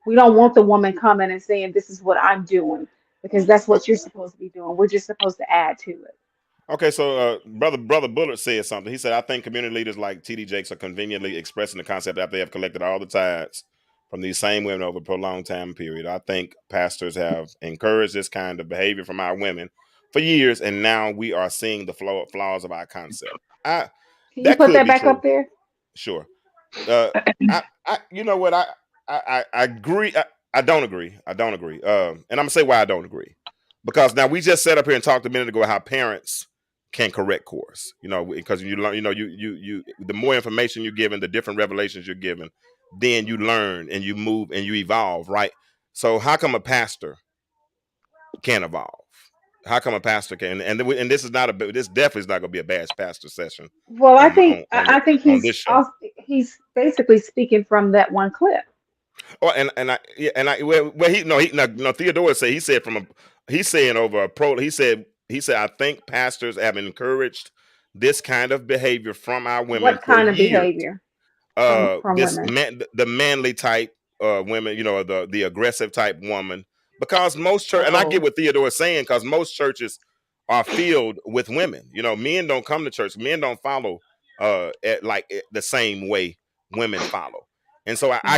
we don't want the woman coming and saying this is what I'm doing, because that's what you're supposed to be doing. We're just supposed to add to it. Okay, so brother Bullard said something. He said, "I think community leaders like T.D. Jakes are conveniently expressing the concept after they have collected all the tithes from these same women over a prolonged time period. I think pastors have encouraged this kind of behavior from our women for years, and now we are seeing the flaws of our concept." Can you That put could that be back true. up there? Sure. You know what? I agree. I don't agree. And I'm gonna say why I don't agree. because now we just sat up here and talked a minute ago how parents can correct course, because you learn, you the more information you're given, the different revelations you're given, then you learn and you move and you evolve, right? So how come a pastor can't evolve? How come a pastor can? And this is not this definitely is not going to be a bad pastor session. Well, I on think on, I think on this show. he's basically speaking from that one clip. Oh, Theodore said he's saying over a pro. He said I think pastors have encouraged this kind of behavior from our women What for kind of years. behavior from women? The manly type women, the aggressive type woman, because most church, and I get Oh. what Theodore is saying, because most churches are filled with women. Men don't come to church. Men don't follow the same way women follow, and so I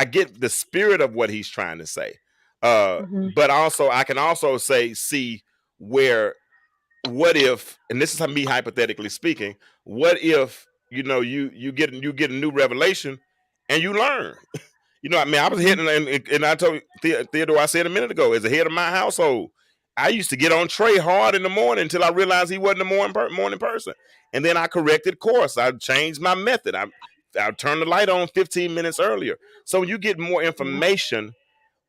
get the spirit of what he's trying to say, but also I can also see where, what if, and this is me hypothetically speaking, what if you get a new revelation and you learn. I was hitting, and I told Theodore, I said a minute ago, as the head of my household, I used to get on Trey hard in the morning until I realized he wasn't a morning person, and then I corrected course. I changed my method. I turned the light on 15 minutes earlier. So when you get more information,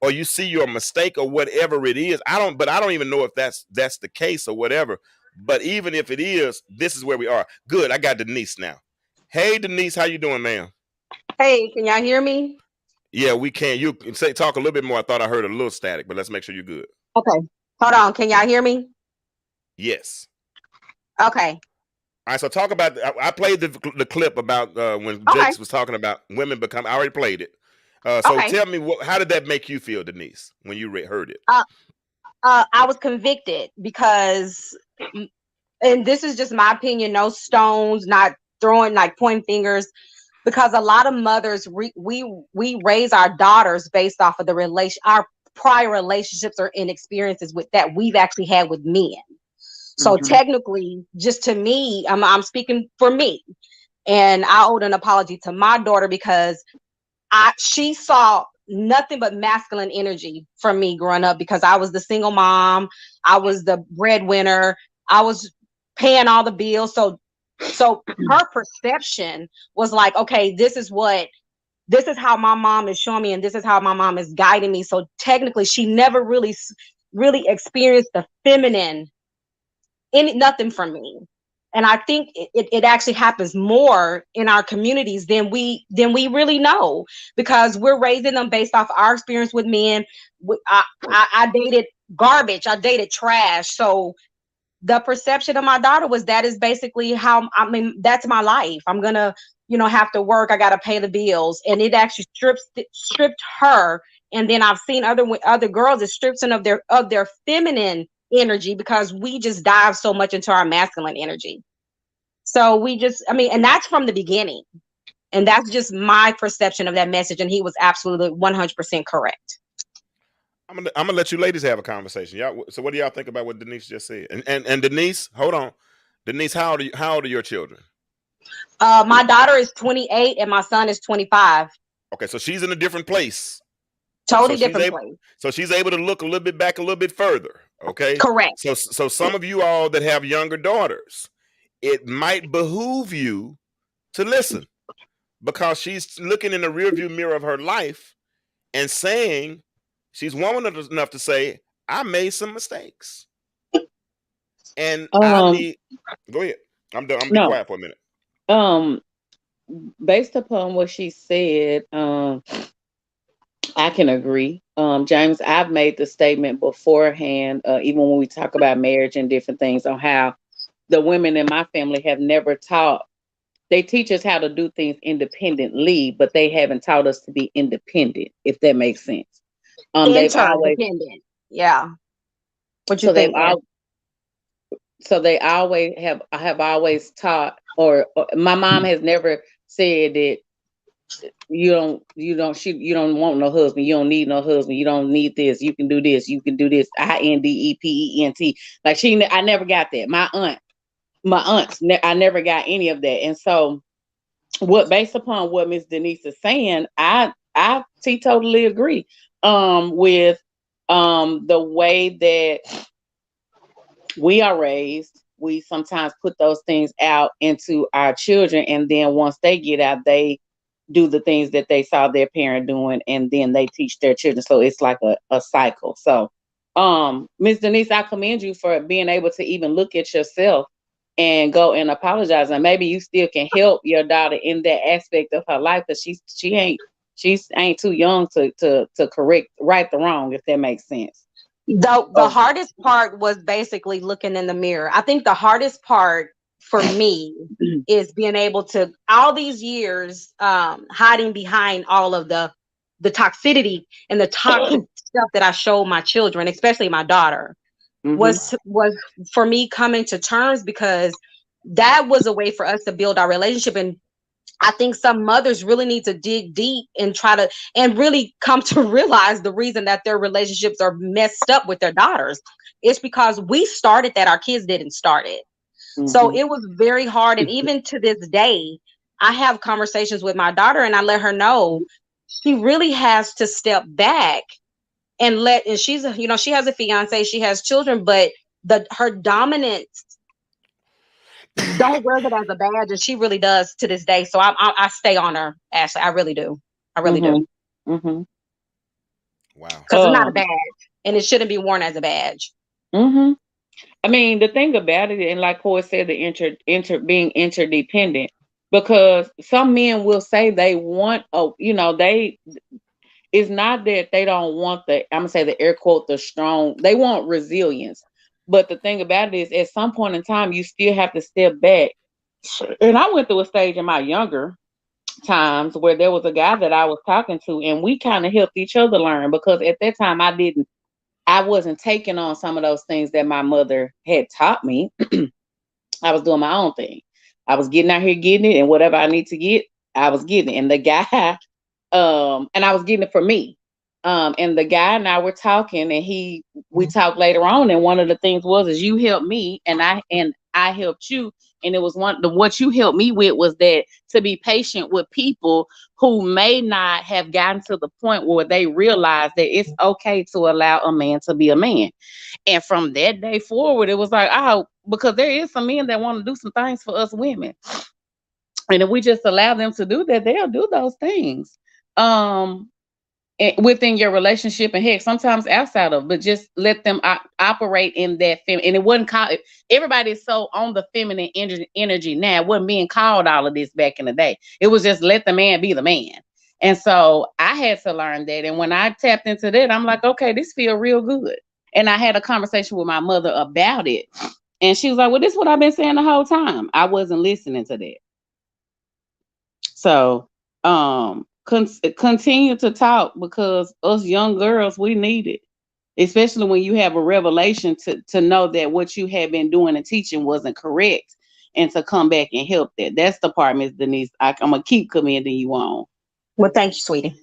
or you see your mistake or whatever it is, I don't even know if that's the case or whatever. But even if it is, this is where we are. Good. I got Denise now. Hey, Denise, how you doing, ma'am? Hey, can y'all hear me? Yeah, we can. You talk a little bit more. I thought I heard a little static, but let's make sure you're good. Okay. Hold on. Can y'all hear me? Yes. Okay. All right. So talk about. I played the clip about when Jakes was talking about women become. I already played it. So tell me, how did that make you feel, Denise, when you heard it? I was convicted because, and this is just my opinion, no stones, not throwing, like pointing fingers, because a lot of mothers, we raise our daughters based off of our prior relationships or experiences that we've actually had with men. So technically, just to me, I'm speaking for me, and I owed an apology to my daughter because she saw nothing but masculine energy from me growing up, because I was the single mom, I was the breadwinner, I was paying all the bills. So her perception was like, okay, this is how my mom is showing me, and this is how my mom is guiding me. So technically, she never really experienced the feminine, nothing from me. And I think it actually happens more in our communities than we really know, because we're raising them based off our experience with men. I dated garbage. I dated trash. So the perception of my daughter was that is basically how, that's my life. I'm going to, have to work. I got to pay the bills. And it actually stripped her. And then I've seen other girls, it strips them of their feminine energy, because we just dive so much into our masculine energy. So and that's from the beginning, and that's just my perception of that message. And he was absolutely 100% correct. I'm gonna let you ladies have a conversation. Y'all, so what do y'all think about what Denise just said? And Denise, hold on. Denise, how old are your children? My daughter is 28 and my son is 25. Okay, so she's in a different place. Totally different place. So she's able to look a little bit back, a little bit further. Okay. Correct. So some of you all that have younger daughters, it might behoove you to listen, because she's looking in the rearview mirror of her life and saying, she's woman enough to say, I made some mistakes. And I need, go ahead. I'm done. I'm gonna be quiet for a minute. Based upon what she said, I can agree. James, I've made the statement beforehand, even when we talk about marriage and different things, on how the women in my family have never taught. They teach us how to do things independently, but they haven't taught us to be independent, if that makes sense. Interdependent. Yeah. What you think? So they always have always taught, or my mom has never said that you don't want no husband, you don't need no husband, you don't need this, you can do this, INDEPENT. Like I never got that. My aunts, I never got any of that. And so based upon what Miss Denise is saying, I totally agree with The way that we are raised, we sometimes put those things out into our children, and then once they get out, they do the things that they saw their parent doing, and then they teach their children. So it's like a cycle. So Ms. Denise, I commend you for being able to even look at yourself and go and apologize, and maybe you still can help your daughter in that aspect of her life, because she ain't too young to right the wrong, if that makes sense. The hardest part was basically looking in the mirror. I think the hardest part for me is being able to, all these years hiding behind all of the toxicity and the toxic stuff that I showed my children, especially my daughter, was for me coming to terms, because that was a way for us to build our relationship. And I think some mothers really need to dig deep and try to, and really come to realize the reason that their relationships are messed up with their daughters. It's because we started that, our kids didn't start it. So it was very hard. And even to this day, I have conversations with my daughter, and I let her know she really has to step back and she's, she has a fiance, she has children, but her dominance, don't wear that as a badge, and she really does to this day. So I stay on her, Ashley. I really do. I really do. Wow. Because it's not a badge, and it shouldn't be worn as a badge. I mean, the thing about it, and like Corey said, the being interdependent, because some men will say they want, it's not that they don't want I'm gonna say the air quote, the strong, they want resilience. But the thing about it is, at some point in time, you still have to step back. And I went through a stage in my younger times where there was a guy that I was talking to, and we kind of helped each other learn, because at that time I wasn't taking on some of those things that my mother had taught me. I was doing my own thing. I was getting out here getting it, and whatever I need to get, I was getting it. And the guy, and I was getting it for me. And the guy and I were talking, and we talked later on, and one of the things is you helped me, and I helped you. And it was what you helped me with was that to be patient with people who may not have gotten to the point where they realize that it's okay to allow a man to be a man. And from that day forward, it was like, because there is some men that want to do some things for us women. And if we just allow them to do that, they'll do those things. Within your relationship, and heck, sometimes outside of, but just let them operate in that and it wasn't called, everybody's so on the feminine energy now. It wasn't being called all of this back in the day. It was just let the man be the man. And so I had to learn that. And when I tapped into that, I'm like, okay, this feels real good. And I had a conversation with my mother about it, and she was like, well, this is what I've been saying the whole time. I wasn't listening to that. So continue to talk, because us young girls, we need it, especially when you have a revelation to know that what you had been doing and teaching wasn't correct, and to come back and help that. That's the part, Ms. Denise, I'm gonna keep commending you on. Well, thank you, sweetie.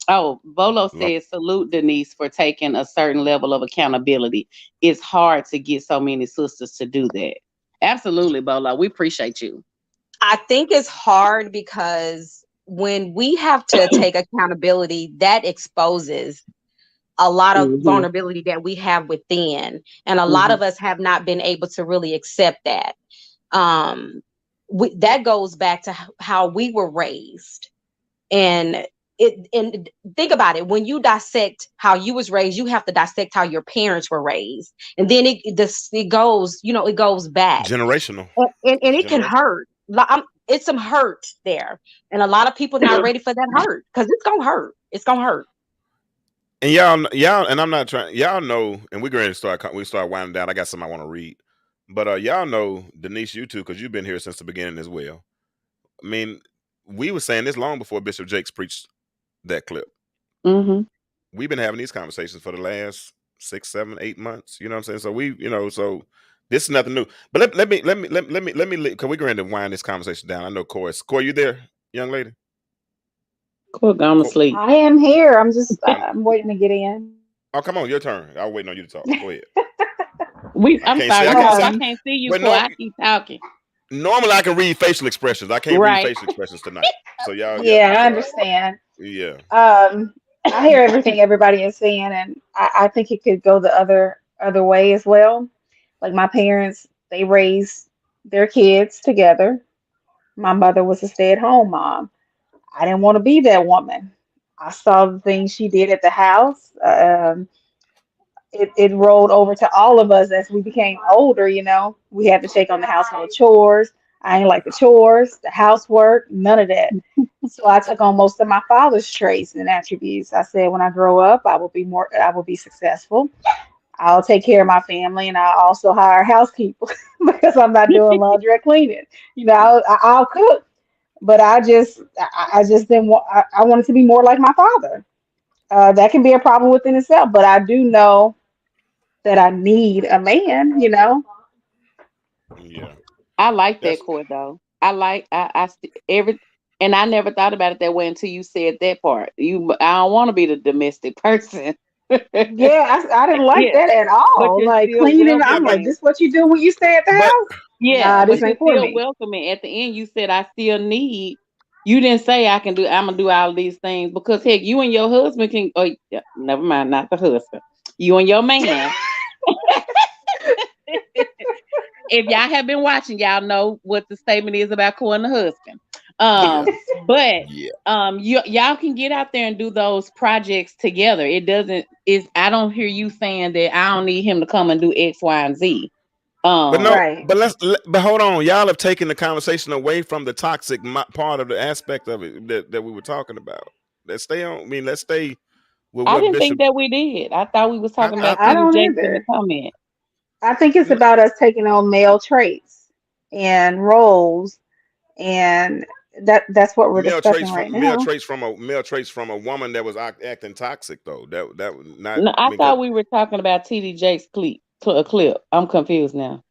Oh, Volo says, salute Denise for taking a certain level of accountability. It's hard to get so many sisters to do that. Absolutely, Bolo. We appreciate you. I think it's hard because when we have to take accountability, that exposes a lot of vulnerability that we have within. And a lot of us have not been able to really accept that. That goes back to how we were raised. And think about it. When you dissect how you was raised, you have to dissect how your parents were raised. And then it goes, it goes back. Generational. And it can hurt. It's some hurt there, and a lot of people not ready for that hurt, because it's gonna hurt. It's gonna hurt. And y'all, and I'm not trying. Y'all know, and we're going to start winding down. I got something I want to read, but y'all know, Denise, you too, because you've been here since the beginning as well. I mean, we were saying this long before Bishop Jakes preached that clip. We've been having these conversations for the last 6, 7, 8 months. You know what I'm saying? So so. This is nothing new, but let me, because we're going to wind this conversation down. I know Corey, you there, young lady? Corey gone to sleep. I am here. I'm waiting to get in. Oh, come on, your turn. I was waiting on you to talk. Go ahead. I'm sorry, I can't see you, Corey. I keep talking. Normally, I can read facial expressions. I can't read facial expressions tonight. So y'all. Yeah, I understand. Yeah. I hear everything everybody is saying, and I think it could go the other way as well. Like my parents, they raised their kids together. My mother was a stay-at-home mom. I didn't want to be that woman. I saw the things she did at the house. It rolled over to all of us as we became older, you know. We had to take on the household chores. I ain't like the chores, the housework, none of that. So I took on most of my father's traits and attributes. I said when I grow up, I will be successful. I'll take care of my family and I'll also hire housekeepers because I'm not doing laundry or cleaning. You know, I'll cook, but I just didn't want, I wanted to be more like my father. That can be a problem within itself, but I do know that I need a man, you know. Yeah, I like that that's cord though. Every, and I never thought about it that way until you said that part. I don't want to be the domestic person. Yeah, I didn't like Yeah, that at but all. you're Like still cleaning, I'm like, welcoming. this what you do when you stay at the but house? Yeah, Nah, but this you're ain't for still me. welcoming. At the end, you said I still need. You didn't say I can do. I'm gonna do all these things because heck, you and your husband can. Oh, yeah, never mind, not the husband. You and your man. If y'all have been watching, y'all know what the statement is about calling the husband. yeah, But yeah. y'all can get out there and do those projects together. It doesn't. Is I don't hear you saying that I don't need him to come and do X, Y, and Z. But no, Um, Right. but hold on. Y'all have taken the conversation away from the toxic part of the aspect of it that we were talking about. Let's stay on. I mean, let's stay with I what didn't think Bishop. that we did. I thought we was talking about I TD don't Jakes in the either. comment. I think it's n- about us taking on male traits and roles, and that's what we're discussing right now. male traits from a woman that was acting toxic though. That was not. No, I I mean, 'cause, thought we were talking about TD Jakes clip. I'm confused now.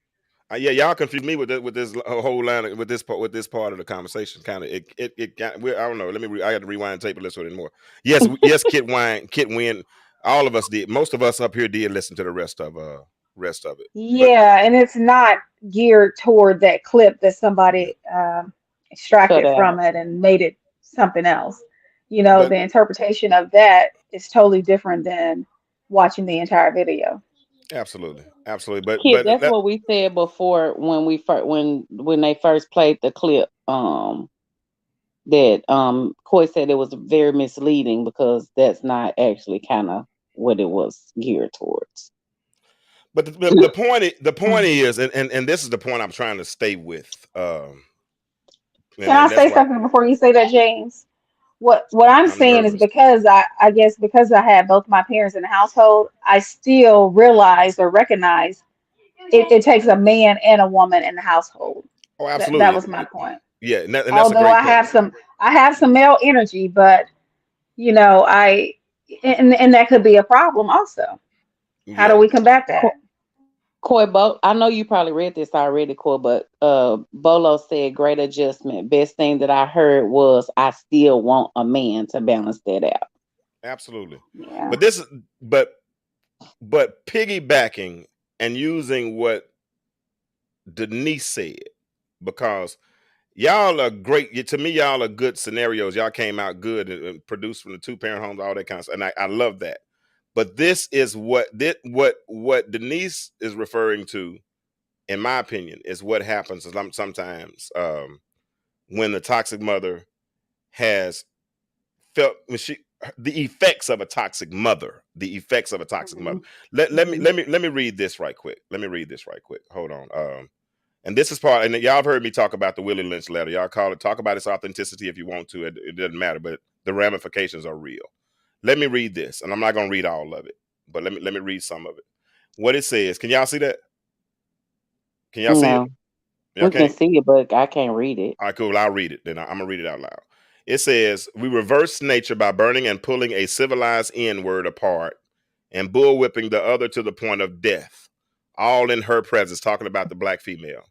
yeah, y'all confused me with this whole line with this part of the conversation. Kind of it got. I don't know. I had to rewind tape and listen to it more. Yes, yes. Kit Win. All of us did. Most of us up here did listen to the rest of it. But Yeah, and it's not geared toward that clip that yeah, somebody Cut extracted out. from it and made it something else. You know, but the interpretation of that is totally different than watching the entire video. absolutely, absolutely. But Kid, but that's that, what we said before when we first when they first played the clip. That Coy said it was very misleading because that's not actually kind of what it was geared towards. but the point is, and this is the point I'm trying to stay with. Can I And that's say why something before you say that, James? What I'm I'm saying is nervous. because I guess because I had both my parents in the household, I still realize or recognize it takes a man and a woman in the household. Oh, That absolutely. was my point. Yeah, and that's a Although great point. I have some male energy, but you know, and that could be a problem also. How do Yeah, we combat that? I know you probably read this already, Coy, but Bolo said great adjustment. Best thing that I heard was I still want a man to balance that out. absolutely. Yeah. But this is but piggybacking and using what Denise said, because y'all are great. To me, y'all are good scenarios. Y'all came out good and produced from the two-parent homes, all that kind of stuff. And I love that. But this is what Denise is referring to, in my opinion, is what happens sometimes when the toxic mother has felt when she the effects of a toxic mother. The effects of a toxic mother. Mhm. Mhm. Let me read this right quick. Let me read this right quick. Hold on. And this is part, and y'all have heard me talk about the Willie Lynch letter. Y'all talk about its authenticity if you want to. It doesn't matter, but the ramifications are real. Let me read this, and I'm not gonna read all of it, but let me read some of it. What it says. Can y'all see that? Can y'all see it? No, Y'all we can can't? see it, but I can't read it. All right, cool. I'll read it. Then I'm gonna read it out loud. It says, "We reverse nature by burning and pulling a civilized N word apart and bullwhipping the other to the point of death, all in her presence." Talking about the black female.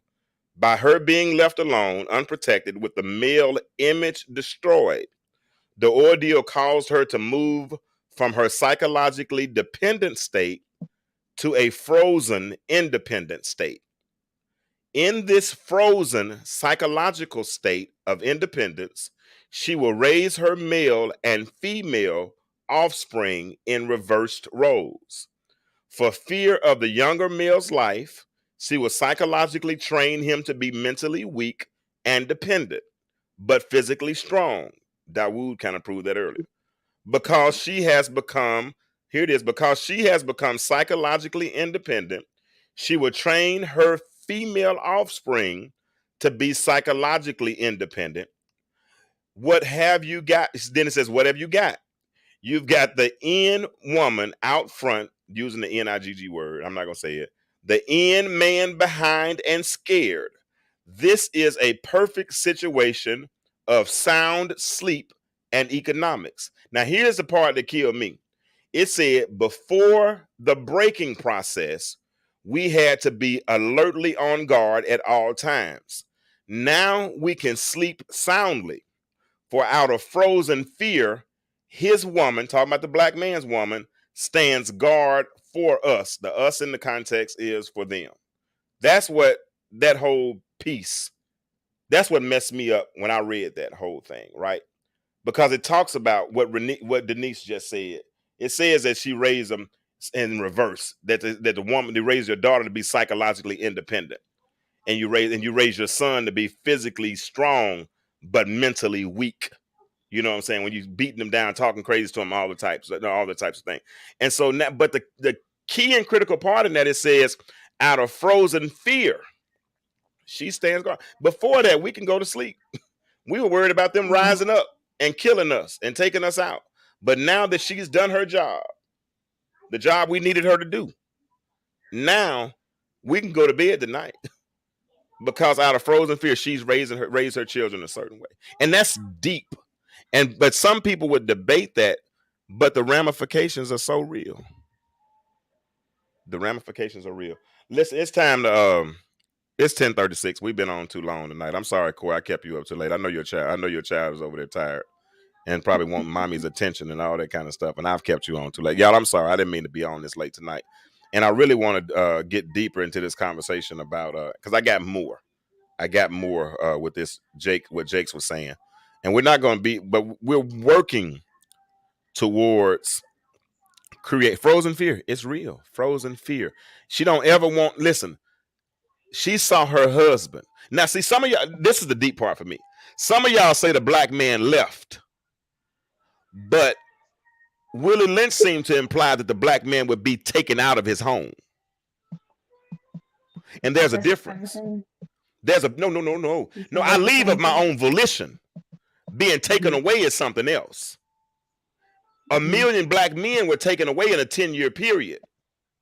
By her being left alone, unprotected, with the male image destroyed, the ordeal caused her to move from her psychologically dependent state to a frozen independent state. In this frozen psychological state of independence, she will raise her male and female offspring in reversed roles. For fear of the younger male's life, she will psychologically train him to be mentally weak and dependent, but physically strong. Dawood kind of proved that earlier. Because she has become, here it is, because she has become psychologically independent, she will train her female offspring to be psychologically independent. What have you got? Then it says, what have you got? You've got the N woman out front, using the NIGG word. I'm not going to say it. The N man behind and scared. This is a perfect situation of sound sleep and economics. Now, here's the part that killed me. It said before the breaking process, we had to be alertly on guard at all times. Now we can sleep soundly. For out of frozen fear, his woman, talking about the black man's woman, stands guard for us. The us in the context is for them. That's what that whole piece, that's what messed me up when I read that whole thing, right? Because it talks about what Denise just said. It says that she raised them in reverse, that the woman, they raised your daughter to be psychologically independent. And you raise your son to be physically strong, but mentally weak. You know what I'm saying? When you beating them down, talking crazy to them, all the types of things. And so now, but the key and critical part in that, it says, out of frozen fear, she stands guard. Before that, we can go to sleep. We were worried about them rising up and killing us and taking us out. But now that she's done her job, the job we needed her to do, now we can go to bed tonight. Because out of frozen fear, she's raised her children a certain way. And that's deep. But some people would debate that, but the ramifications are so real. The ramifications are real. Listen, it's time to it's 10:36. We've been on too long tonight. I'm sorry, Corey, I kept you up too late. I know your child is over there tired and probably want mommy's attention and all that kind of stuff. And I've kept you on too late. Y'all, I'm sorry. I didn't mean to be on this late tonight. And I really want to get deeper into this conversation about because I got more with this what Jakes was saying. And we're not going to be, but we're working towards create frozen fear. It's real. Frozen fear. She don't ever want, listen, she saw her husband. Now, see, some of y'all, this is the deep part for me. Some of y'all say the black man left, but Willie Lynch seemed to imply that the black man would be taken out of his home. And there's a difference. There's a no. I leave of my own volition. Being taken away is something else. A million black men were taken away in a 10-year period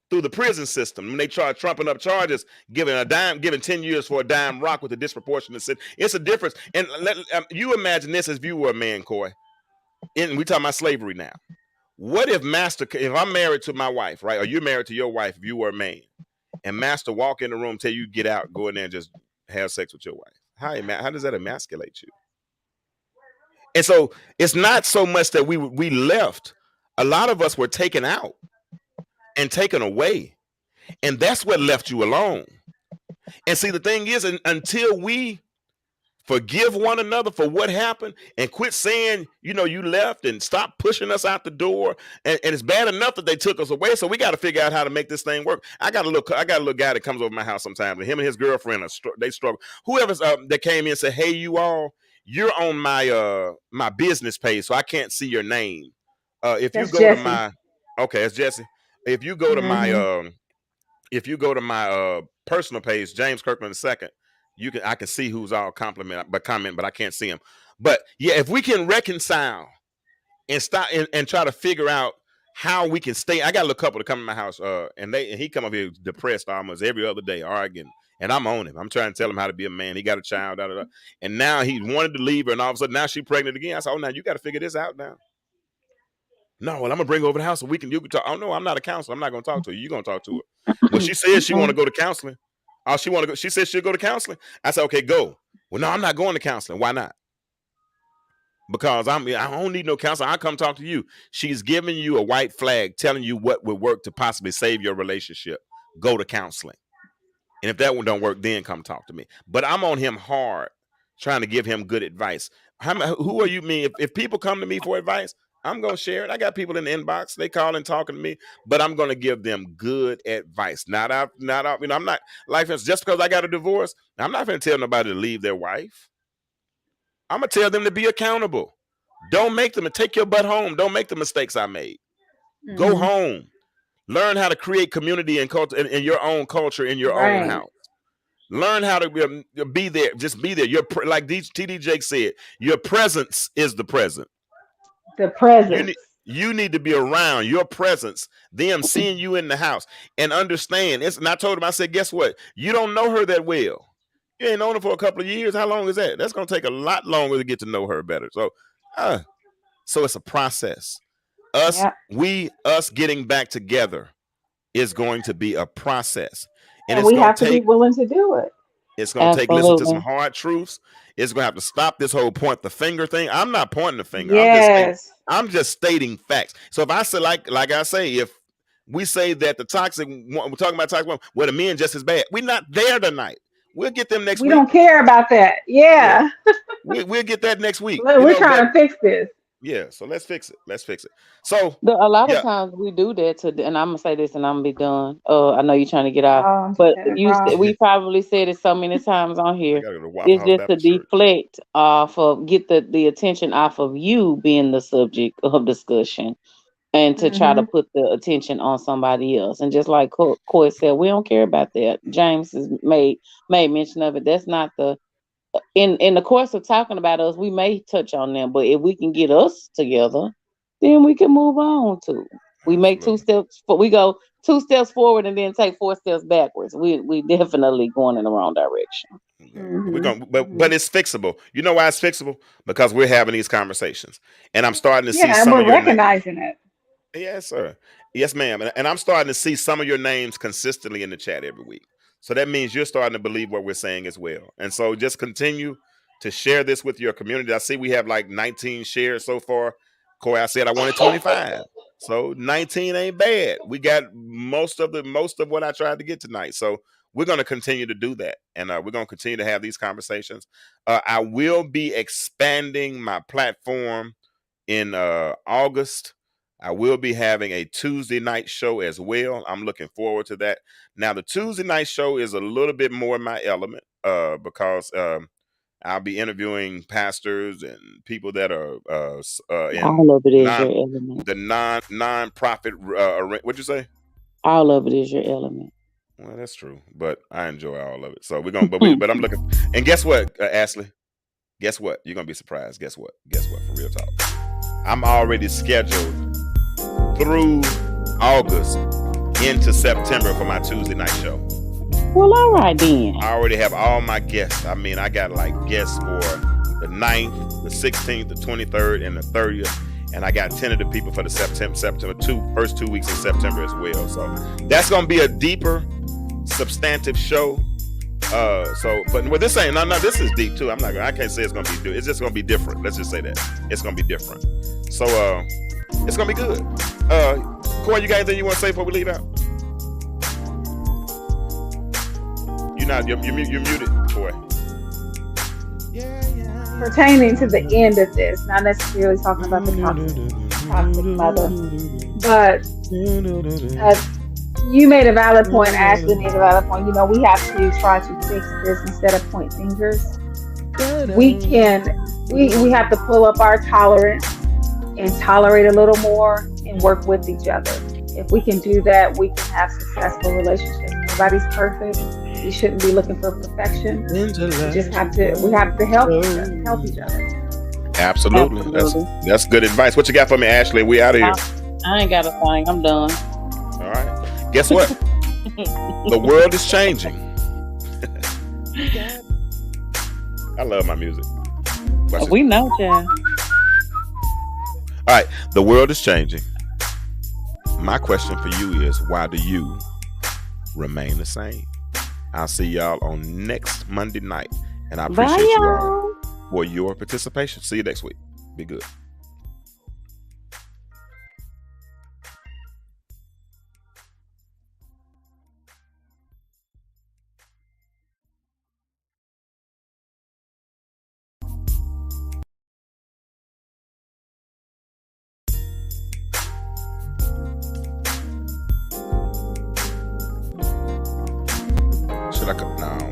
through the prison system. When they tried trumping up charges, giving 10 years for a dime rock with a disproportionate sentence. It's a difference. And you imagine this as if you were a man, Coy. And we talking about slavery now. What if I'm married to my wife, right? Or you're married to your wife if you were a man, and master walk in the room, tell you get out, go in there and just have sex with your wife. How does that emasculate you? And so it's not so much that we left. A lot of us were taken out and taken away. And that's what left you alone. And see, the thing is, until we forgive one another for what happened and quit saying, you left, and stop pushing us out the door. And it's bad enough that they took us away. So we got to figure out how to make this thing work. I got a little guy that comes over my house sometimes, and him and his girlfriend, they struggle. Whoever's that came in and said, hey, you all, you're on my business page, so I can't see your name. If that's you go Jesse. To my, okay, it's Jesse. If you go to my personal page, James Kirkland II, I can see who's all comment, but I can't see him. But yeah, if we can reconcile and stop and try to figure out how we can stay. I got a little couple to come to my house, and he come up here depressed almost every other day, arguing, and I'm on him. I'm trying to tell him how to be a man. He got a child, and now he wanted to leave her, and all of a sudden now she's pregnant again. I said, oh, now you got to figure this out now. No, well, I'm gonna bring her over the house so you can talk. Oh no, I'm not a counselor. I'm not gonna talk to her. You're gonna talk to her. Well, she said she want to go to counseling. Oh, she said she'll go to counseling. I said, okay, go. Well, no, I'm not going to counseling. Why not? Because I don't need no counseling. I'll come talk to you. She's giving you a white flag, telling you what would work to possibly save your relationship. Go to counseling. And if that one don't work, then come talk to me. But I'm on him hard, trying to give him good advice. Who are you? If people come to me for advice, I'm gonna share it. I got people in the inbox. They call and talking to me, but I'm gonna give them good advice. Not out. You know, I'm not life is just because I got a divorce. I'm not gonna tell nobody to leave their wife. I'm gonna tell them to be accountable. Don't make them and take your butt home. Don't make the mistakes I made. Go home. Learn how to create community and culture in your own culture in your own house. Learn how to be there. Just be there. Like TD Jake said, your presence is the present. The presence. You need to be around. Your presence, them seeing you in the house, and understand. And I told him, I said, guess what? You don't know her that well. You ain't known her for a couple of years. How long is that? That's going to take a lot longer to get to know her better. So it's a process. Us getting back together is going to be a process. And we have to be willing to do it. It's going to take listen to some hard truths. It's going to have to stop this whole point the finger thing. I'm not pointing the finger. Yes. I'm just stating facts. So if I say, like I say, if we say that the toxic, we're talking about toxic women, well, the men just as bad. We're not there tonight. We'll get them next week. We don't care about that. Yeah. We'll get that next week. We're trying to fix this. Yeah, so let's fix it. So a lot of times we do that and I'm gonna say this and I'm gonna be done. I know you're trying to get off, but we probably said it so many times on here. It's just to deflect off of get the attention off of you being the subject of discussion, and to try to put the attention on somebody else. And just like Coy said, we don't care about that. James has made mention of it. That's not the in the course of talking about us, we may touch on them, but if we can get us together, then we can move on to. We make 2 steps, but we go 2 steps forward and then take 4 steps backwards. We definitely going in the wrong direction. We're going, but it's fixable. You know why it's fixable? Because we're having these conversations, and I'm starting to see some and of we're recognizing it. Yes, sir. Yes, ma'am. And I'm starting to see some of your names consistently in the chat every week. So that means you're starting to believe what we're saying as well. And so just continue to share this with your community. I see we have like 19 shares so far. Corey, I said I wanted 25. So 19 ain't bad. We got most of what I tried to get tonight. So we're going to continue to do that. And we're going to continue to have these conversations. I will be expanding my platform in August. I will be having a Tuesday night show as well. I'm looking forward to that. Now, the Tuesday night show is a little bit more in my element because I'll be interviewing pastors and people that are in all of it is your element. The non-profit. What'd you say? All of it is your element. Well, that's true, but I enjoy all of it. So we're gonna, but I'm looking. And guess what, Ashley? Guess what? You're gonna be surprised. Guess what? For real talk, I'm already scheduled through August into September for my Tuesday night show. Well, all right then. I already have all my guests. I mean, I got like guests for the 9th, the 16th, the 23rd, and the 30th. And I got tentative people for the first 2 weeks of September as well. So that's going to be a deeper, substantive show. But this ain't, no, this is deep too. I can't say it's going to be, it's just going to be different. Let's just say that. It's going to be different. So, it's going to be good. Corey, you got anything you want to say before we leave out? You're muted, Corey. Pertaining to the end of this, not necessarily talking about the toxic mother, but you made a valid point, Ashley made a valid point. We have to try to fix this instead of point fingers. We have to pull up our tolerance and tolerate a little more and work with each other. If we can do that, we can have successful relationships. Nobody's perfect. We shouldn't be looking for perfection. We have to help each other. Absolutely. That's good advice. What you got for me, Ashley? We out of here. I ain't got a thing. I'm done. All right. Guess what? The world is changing. I love my music. We know, John. All right. The world is changing. My question for you is, why do you remain the same? I'll see y'all on next Monday night. And I appreciate you all for your participation. See you next week. Be good. Should I? No.